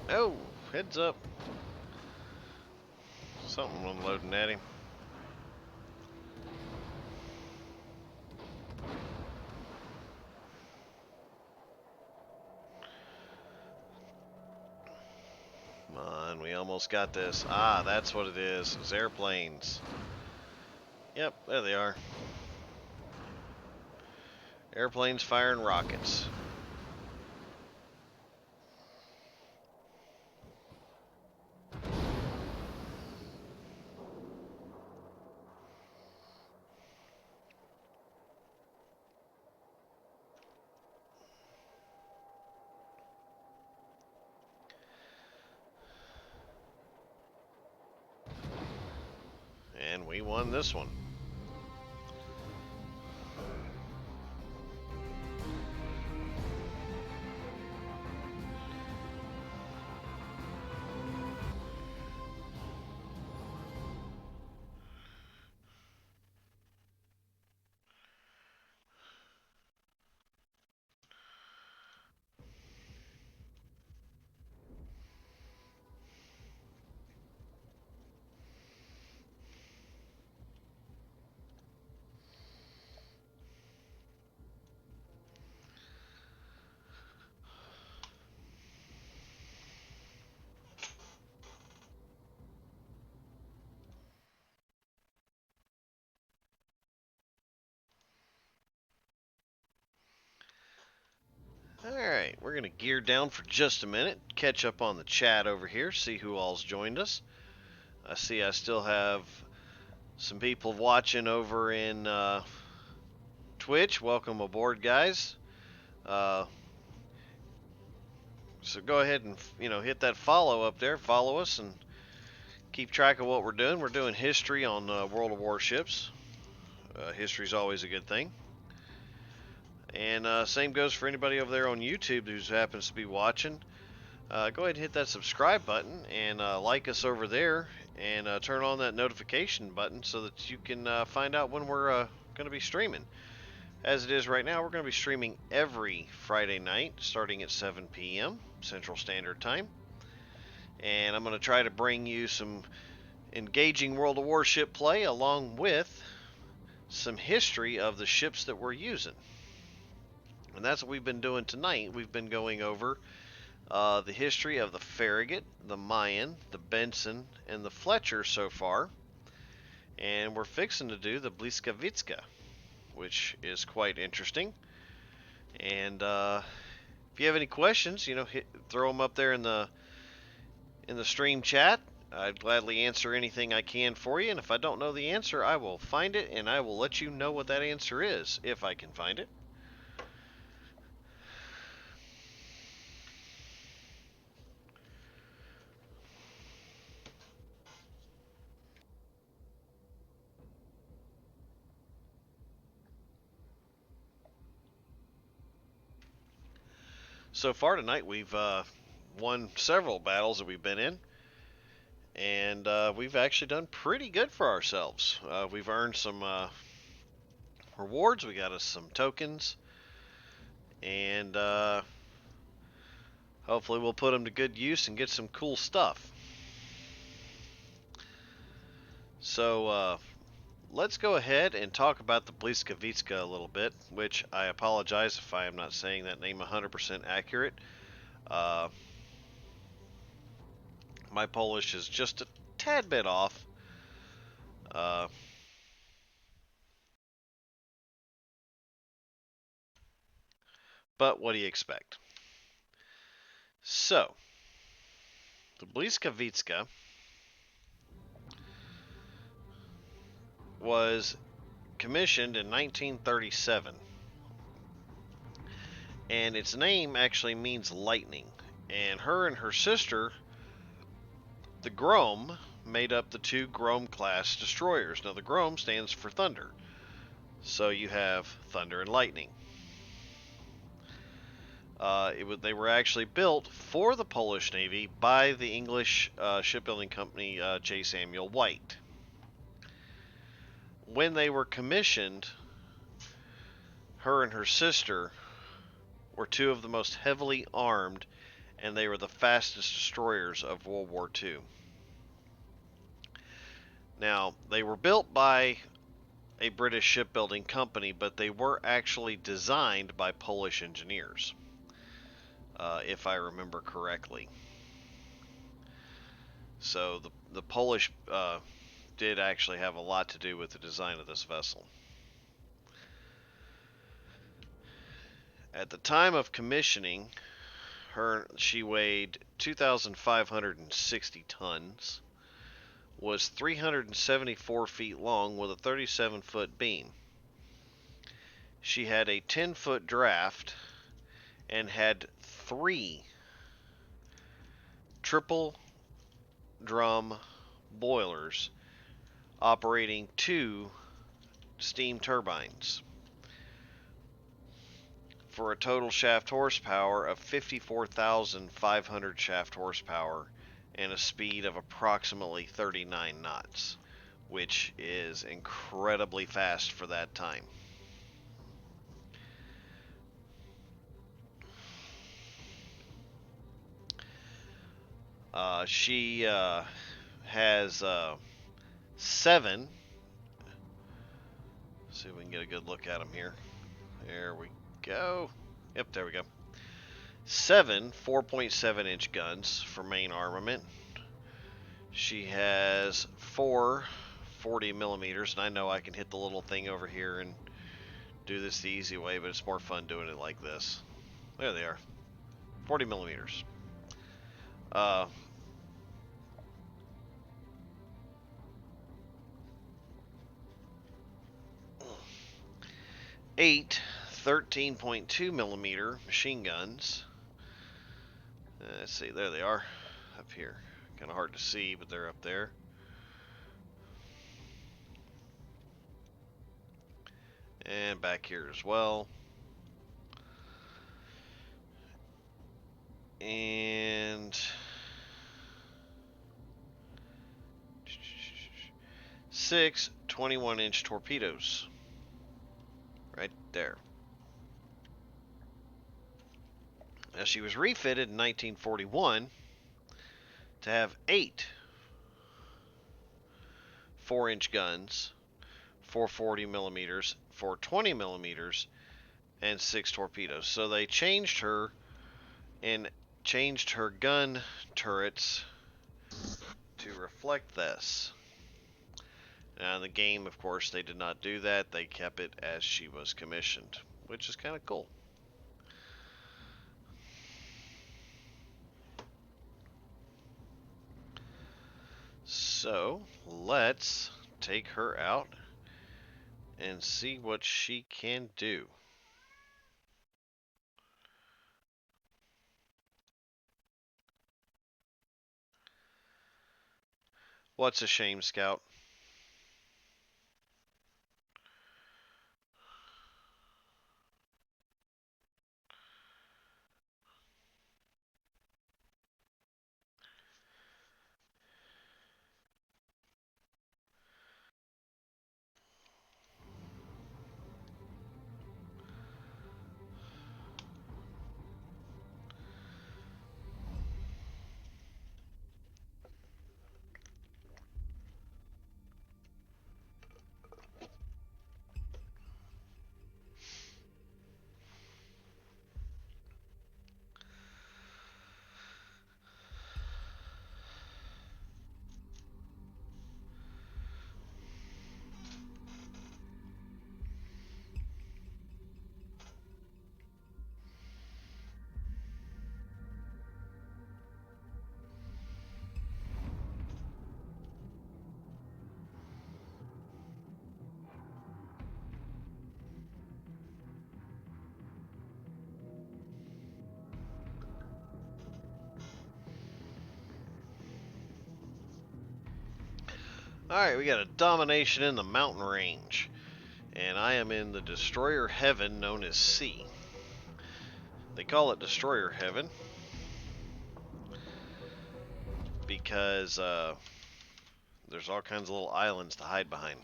Oh, heads up. Something unloading at him. Come on, we almost got this. Ah, that's what it is. It's airplanes. Yep, there they are. Airplanes firing rockets. And we won this one. Alright, we're going to gear down for just a minute, catch up on the chat over here, see who all's joined us. I see I still have some people watching over in Twitch. Welcome aboard, guys. Uh, so go ahead and hit that follow up there. Follow us and keep track of what we're doing. We're doing history on World of Warships. History's always a good thing. And same goes for anybody over there on YouTube who happens to be watching. Go ahead and hit that subscribe button and like us over there, and turn on that notification button so that you can find out when we're going to be streaming. As it is right now, we're going to be streaming every Friday night starting at 7 p.m. Central Standard Time. And I'm going to try to bring you some engaging World of Warship play along with some history of the ships that we're using. And that's what we've been doing tonight. We've been going over the history of the Farragut, the Mayan, the Benson, and the Fletcher so far. And we're fixing to do the Błyskawiczka, which is quite interesting. And if you have any questions, throw them up there in the stream chat. I'd gladly answer anything I can for you. And if I don't know the answer, I will find it and I will let you know what that answer is, if I can find it. So far tonight, we've won several battles that we've been in, and we've actually done pretty good for ourselves. We've earned some rewards. We got us some tokens, and hopefully we'll put them to good use and get some cool stuff. So let's go ahead and talk about the Błyskawiczka a little bit, which I apologize if I am not saying that name 100% accurate. My Polish is just a tad bit off. But what do you expect? So, the Błyskawiczka was commissioned in 1937, and its name actually means lightning. And her sister, the Grom, made up the two Grom-class destroyers. Now, the Grom stands for thunder, so you have thunder and lightning. They were actually built for the Polish Navy by the English shipbuilding company J. Samuel White. When they were commissioned, her and her sister were two of the most heavily armed and they were the fastest destroyers of World War II. Now, they were built by a British shipbuilding company, but they were actually designed by Polish engineers, if I remember correctly. So the Polish did actually have a lot to do with the design of this vessel. At the time of commissioning, she weighed 2,560 tons, was 374 feet long with a 37-foot beam. She had a 10-foot draft and had 3 triple drum boilers operating 2 steam turbines for a total shaft horsepower of 54,500 shaft horsepower and a speed of approximately 39 knots, which is incredibly fast for that time. She has 7. Let's see if we can get a good look at them here. There we go. Yep, there we go. 7 4.7 inch guns for main armament. She has 4 40 millimeters, and I know I can hit the little thing over here and do this the easy way, but it's more fun doing it like this. There they are. 40 millimeters. 8 13.2 millimeter machine guns. Let's see, there they are up here. Kind of hard to see, but they're up there. And back here as well. And 6 21-inch torpedoes. Right there. Now, she was refitted in 1941 to have 8 4-inch guns, 440 millimeters, 420 millimeters, and 6 torpedoes. So they changed her and changed her gun turrets to reflect this. Now in the game, of course, they did not do that. They kept it as she was commissioned, which is kind of cool. So let's take her out and see what she can do. What's a shame, Scout? Alright, we got a domination in the mountain range. And I am in the destroyer heaven known as C. They call it destroyer heaven because there's all kinds of little islands to hide behind.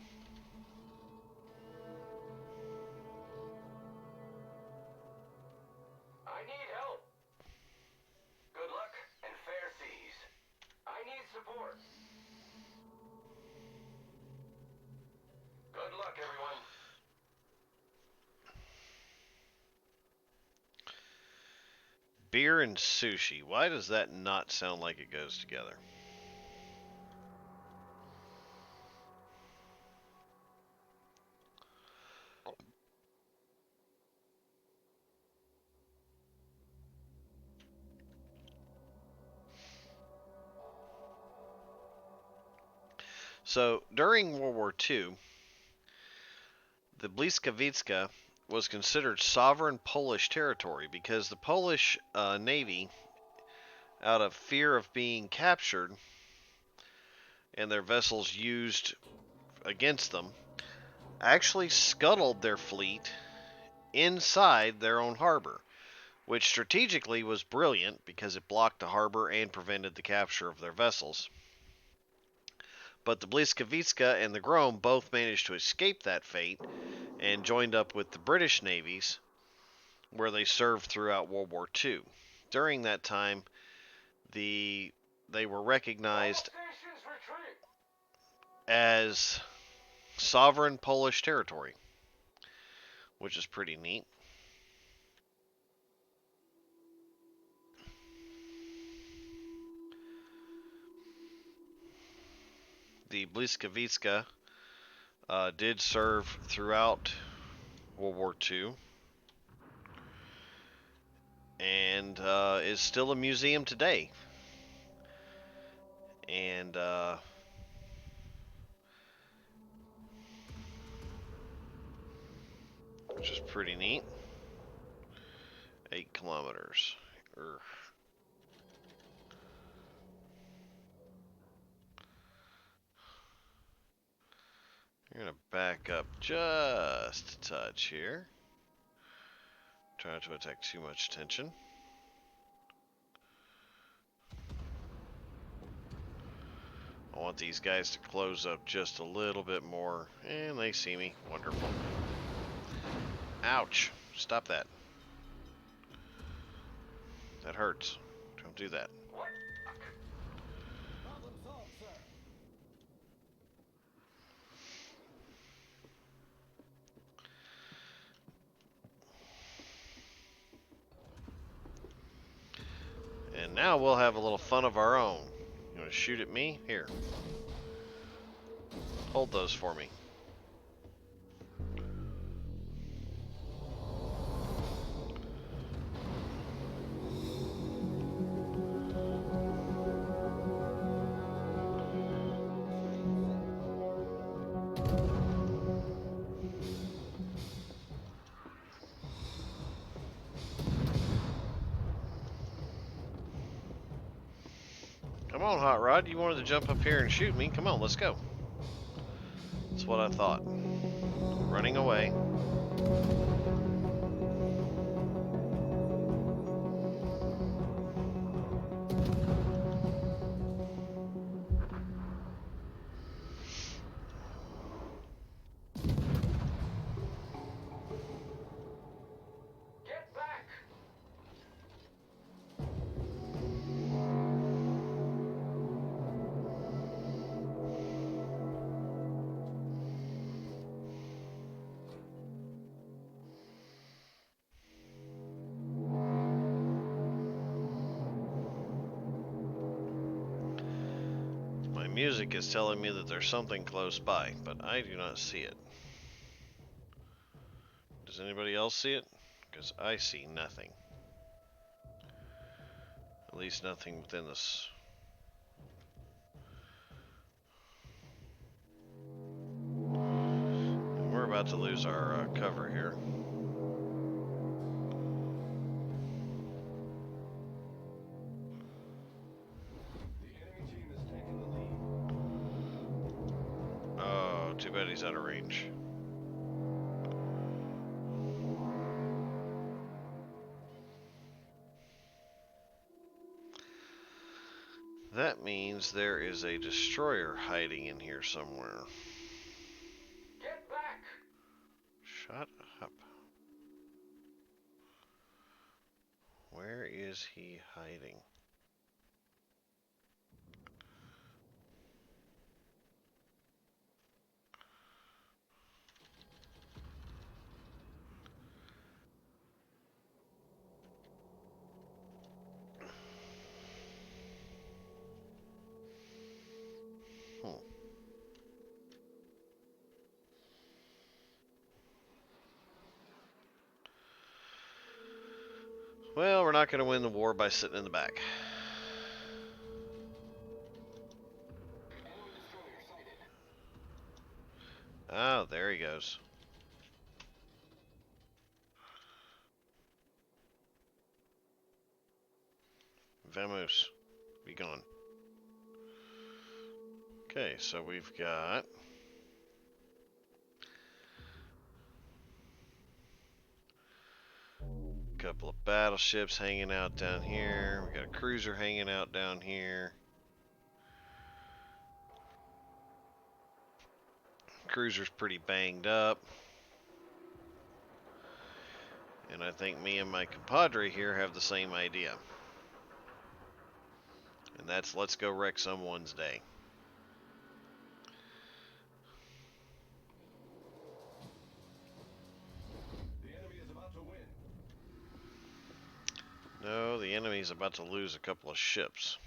I need help. Good Beer and sushi. Why does that not sound like it goes together? So, during World War II, the Bliskowicz was considered sovereign Polish territory because the Polish Navy, out of fear of being captured and their vessels used against them, actually scuttled their fleet inside their own harbor, which strategically was brilliant because it blocked the harbor and prevented the capture of their vessels. But the Bliskowicz and the Grom both managed to escape that fate and joined up with the British navies, where they served throughout World War II. During that time, they were recognized as sovereign Polish territory, which is pretty neat. The Bliskowicz did serve throughout World War II and is still a museum today. And which is pretty neat. 8 kilometers. You're going to back up just a touch here. Try not to attack too much attention. I want these guys to close up just a little bit more. And they see me. Wonderful. Ouch. Stop that. That hurts. Don't do that. Problem solved, sir. And now we'll have a little fun of our own. You want to shoot at me? Here. Hold those for me. Come on, Hot Rod. You wanted to jump up here and shoot me. Come on, let's go. That's what I thought. Running away. Get back! My music is telling me that there's something close by, but I do not see it. Does anybody else see it? Because I see nothing. At least nothing within this. And we're about to lose our cover here. The enemy team has taken the lead. Oh, too bad he's out of range. That means there is a destroyer hiding in here somewhere. Get back! Shut up. Where is he hiding? Well, we're not going to win the war by sitting in the back. Enemy destroyer sighted. Oh, there he goes. Vamoose, be gone. Okay, so we've got a couple of battleships hanging out down here. We got a cruiser hanging out down here. Cruiser's pretty banged up. And I think me and my compadre here have the same idea. And that's let's go wreck someone's day. The enemy is about to win. No, the enemy's about to lose a couple of ships.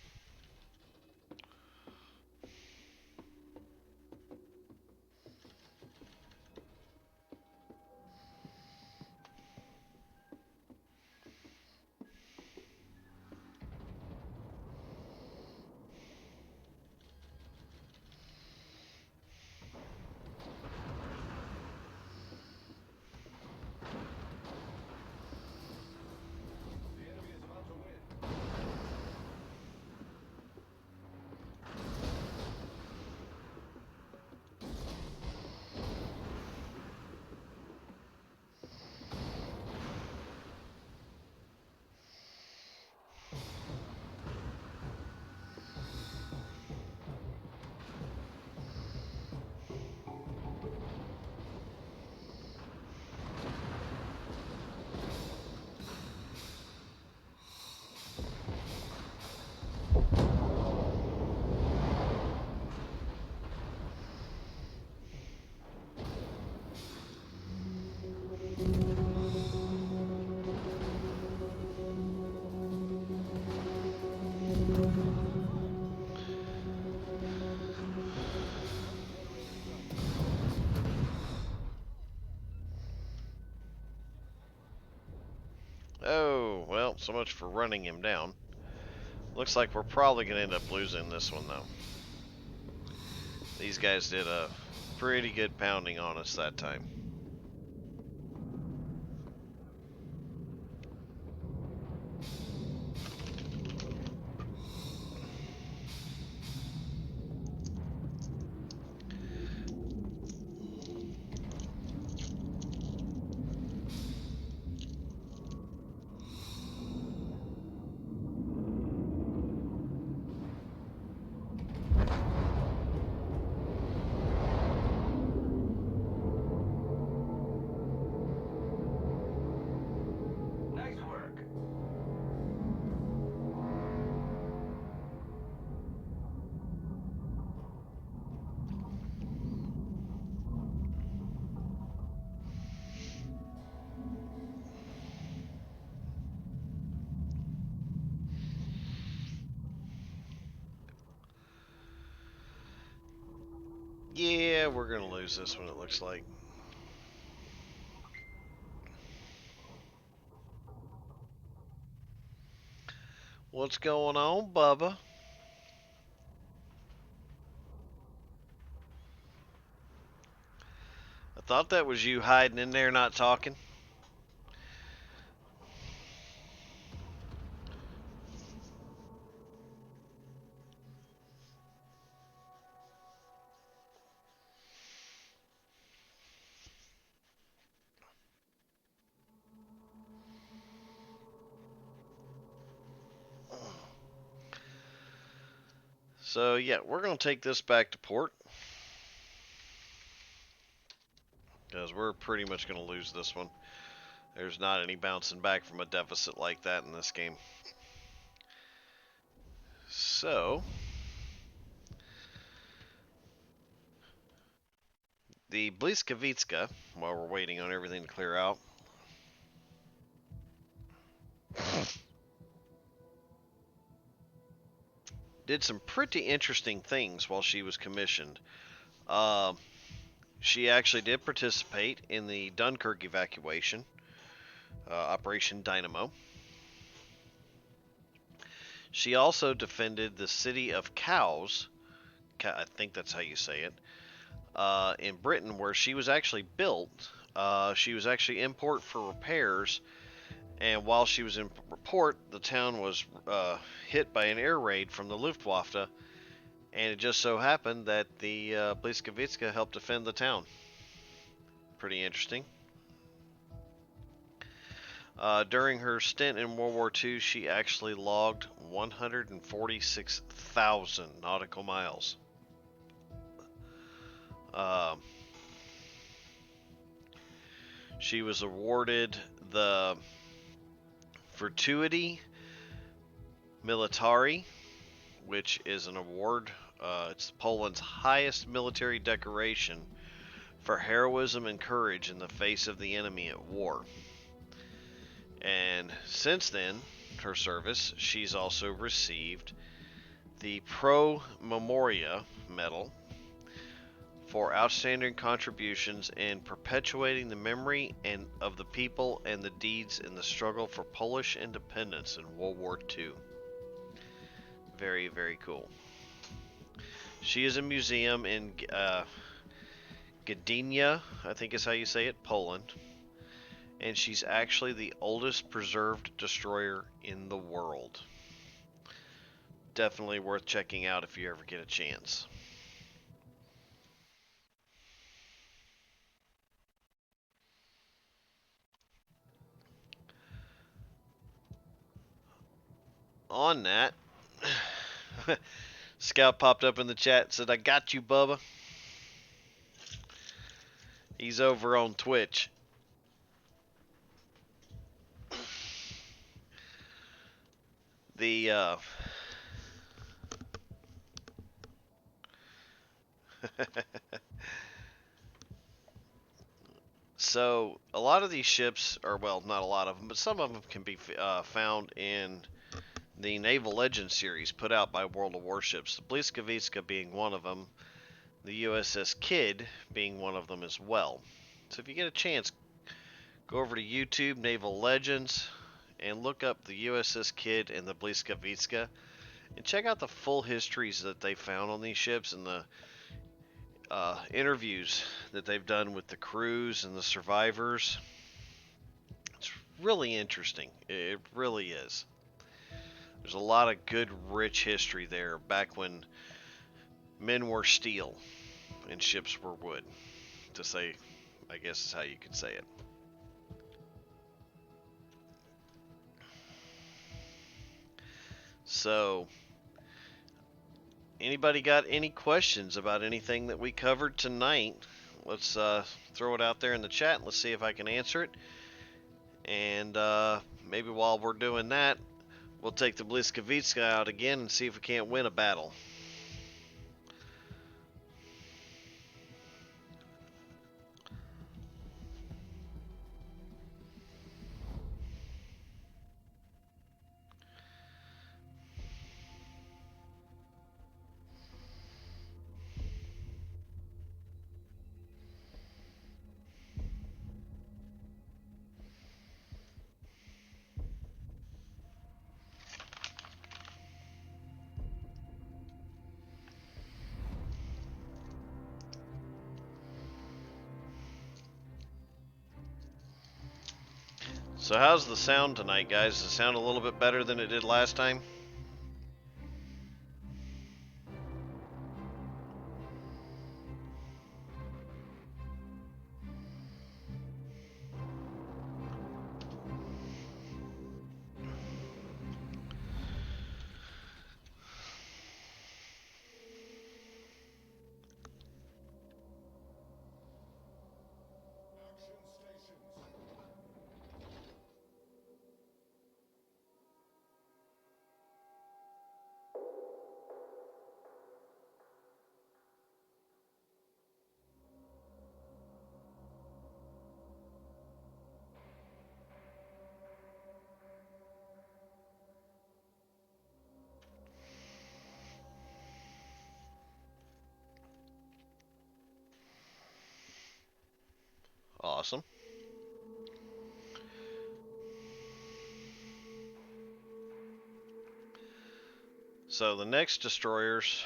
The enemy is about to win. Oh, well, so much for running him down. Looks like we're probably going to end up losing this one, though. These guys did a pretty good pounding on us that time. Nice work. Yeah, we're going to lose this one, it looks like. What's going on, Bubba? I thought that was you hiding in there not talking. So, yeah, we're going to take this back to port. Because we're pretty much going to lose this one. There's not any bouncing back from a deficit like that in this game. So, the Bliskavitska, while we're waiting on everything to clear out, did some pretty interesting things while she was commissioned. Uh, she actually did participate in the Dunkirk evacuation, Operation Dynamo. She also defended the city of Cowes, I think that's how you say it, in Britain, where she was actually built. She was actually in port for repairs, and while she was in port, the town was hit by an air raid from the Luftwaffe, and it just so happened that the Bliskavitska helped defend the town. Pretty interesting. During her stint in World War II, she actually logged 146,000 nautical miles. Uh, she was awarded the Virtuti Militari, which is an award. It's Poland's highest military decoration for heroism and courage in the face of the enemy at war. And since then, her service, she's also received the Pro Memoria Medal for outstanding contributions in perpetuating the memory of the people and the deeds in the struggle for Polish independence in World War II. Very, very cool. She is a museum in Gdynia, I think is how you say it, Poland. And she's actually the oldest preserved destroyer in the world. Definitely worth checking out if you ever get a chance. On that, Scout popped up in the chat and said, I got you, Bubba. He's over on Twitch. The So a lot of these ships, or well, not a lot of them, but some of them can be found in the Naval Legends series put out by World of Warships. The Bliskavitska being one of them, the USS Kidd being one of them as well. So if you get a chance, go over to YouTube, Naval Legends, and look up the USS Kidd and the Bliskavitska, and check out the full histories that they found on these ships and the interviews that they've done with the crews and the survivors. It's really interesting. It really is. There's a lot of good, rich history there back when men were steel and ships were wood, to say, I guess is how you could say it. So, anybody got any questions about anything that we covered tonight? Let's throw it out there in the chat. Let's see if I can answer it. And maybe while we're doing that, we'll take the Bliskavitska out again and see if we can't win a battle. So how's the sound tonight, guys? Does it sound a little bit better than it did last time? So the next destroyers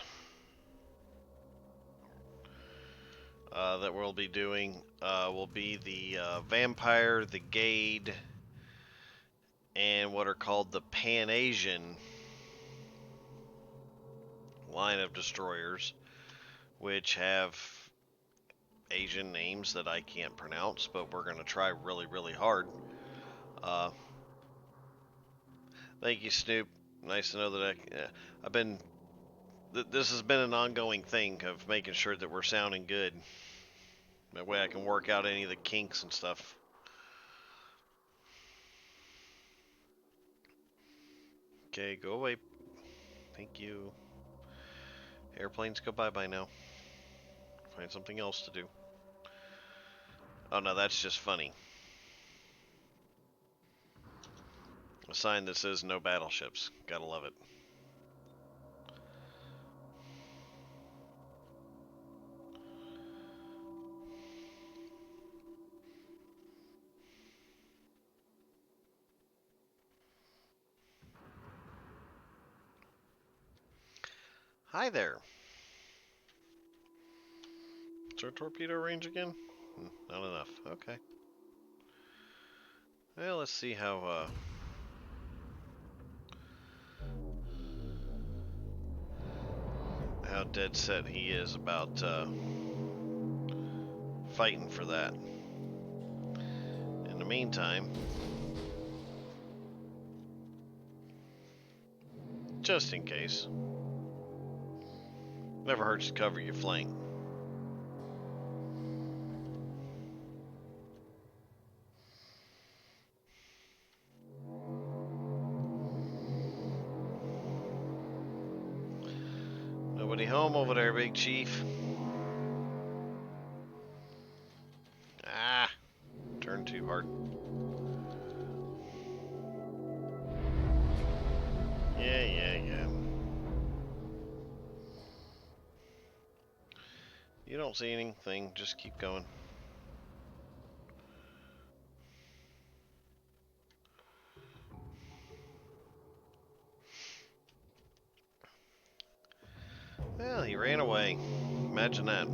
that we'll be doing will be the Vampire, the Gade, and what are called the Pan-Asian line of destroyers, which have Asian names that I can't pronounce, but we're going to try really, really hard. Thank you, Snoop. Nice to know that I've been. This has been an ongoing thing of making sure that we're sounding good. That way I can work out any of the kinks and stuff. Okay, go away. Thank you. Airplanes go bye-bye now. Find something else to do. Oh no, that's just funny. A sign that says no battleships. Gotta love it. Hi there. Is our torpedo range again? Not enough. Okay. Well, let's see how dead set he is about fighting for that. In the meantime, just in case, never hurts to cover your flank. Nobody home over there, Big Chief. Ah, turned too hard. Yeah. You don't see anything, just keep going. Well, he ran away. Imagine that.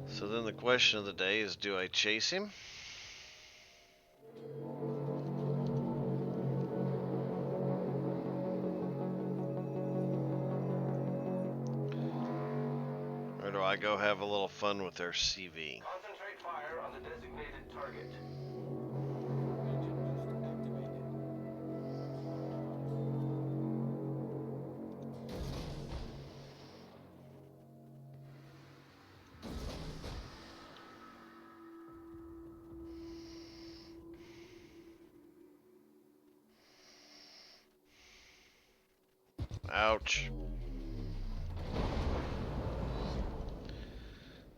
So then the question of the day is, do I chase him? Or do I go have a little fun with their CV? Concentrate fire on the designated target. Ouch.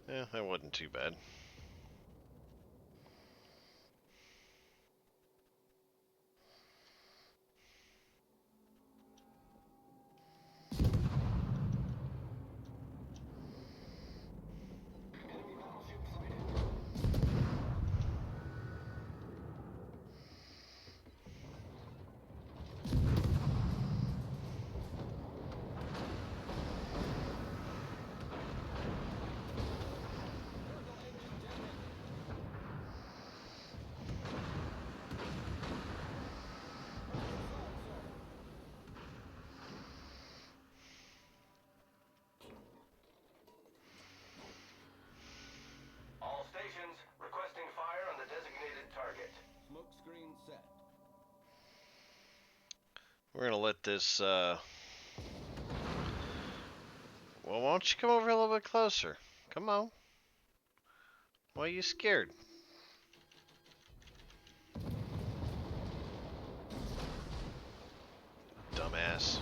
Yeah, that wasn't too bad. All stations requesting fire on the designated target. Smoke screen set. We're gonna let this, well, why don't you come over a little bit closer? Come on. Why are you scared? Dumbass.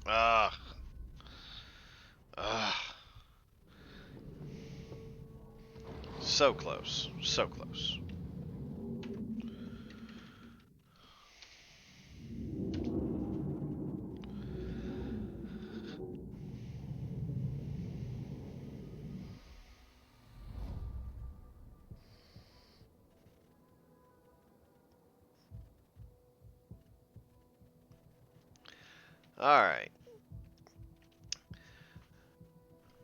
Ah. So close. So close. Alright.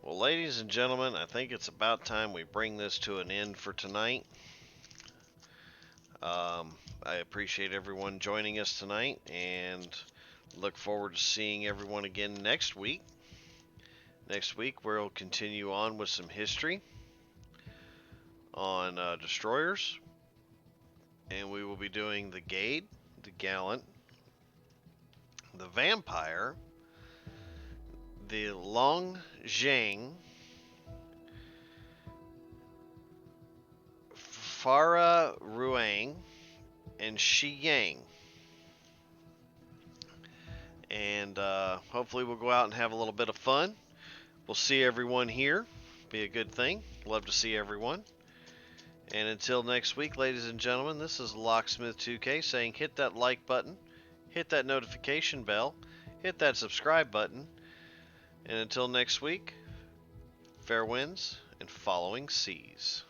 Well, ladies and gentlemen, I think it's about time we bring this to an end for tonight. I appreciate everyone joining us tonight and look forward to seeing everyone again next week. Next week, we'll continue on with some history on destroyers, and we will be doing the Gade, the Gallant, the Vampire, the Long Zhang, Farah Ruang, and Shi Yang. And hopefully we'll go out and have a little bit of fun. We'll see everyone here. Be a good thing. Love to see everyone. And until next week, ladies and gentlemen, this is Locksmith2K saying hit that like button, hit that notification bell, hit that subscribe button. And until next week, fair winds and following seas.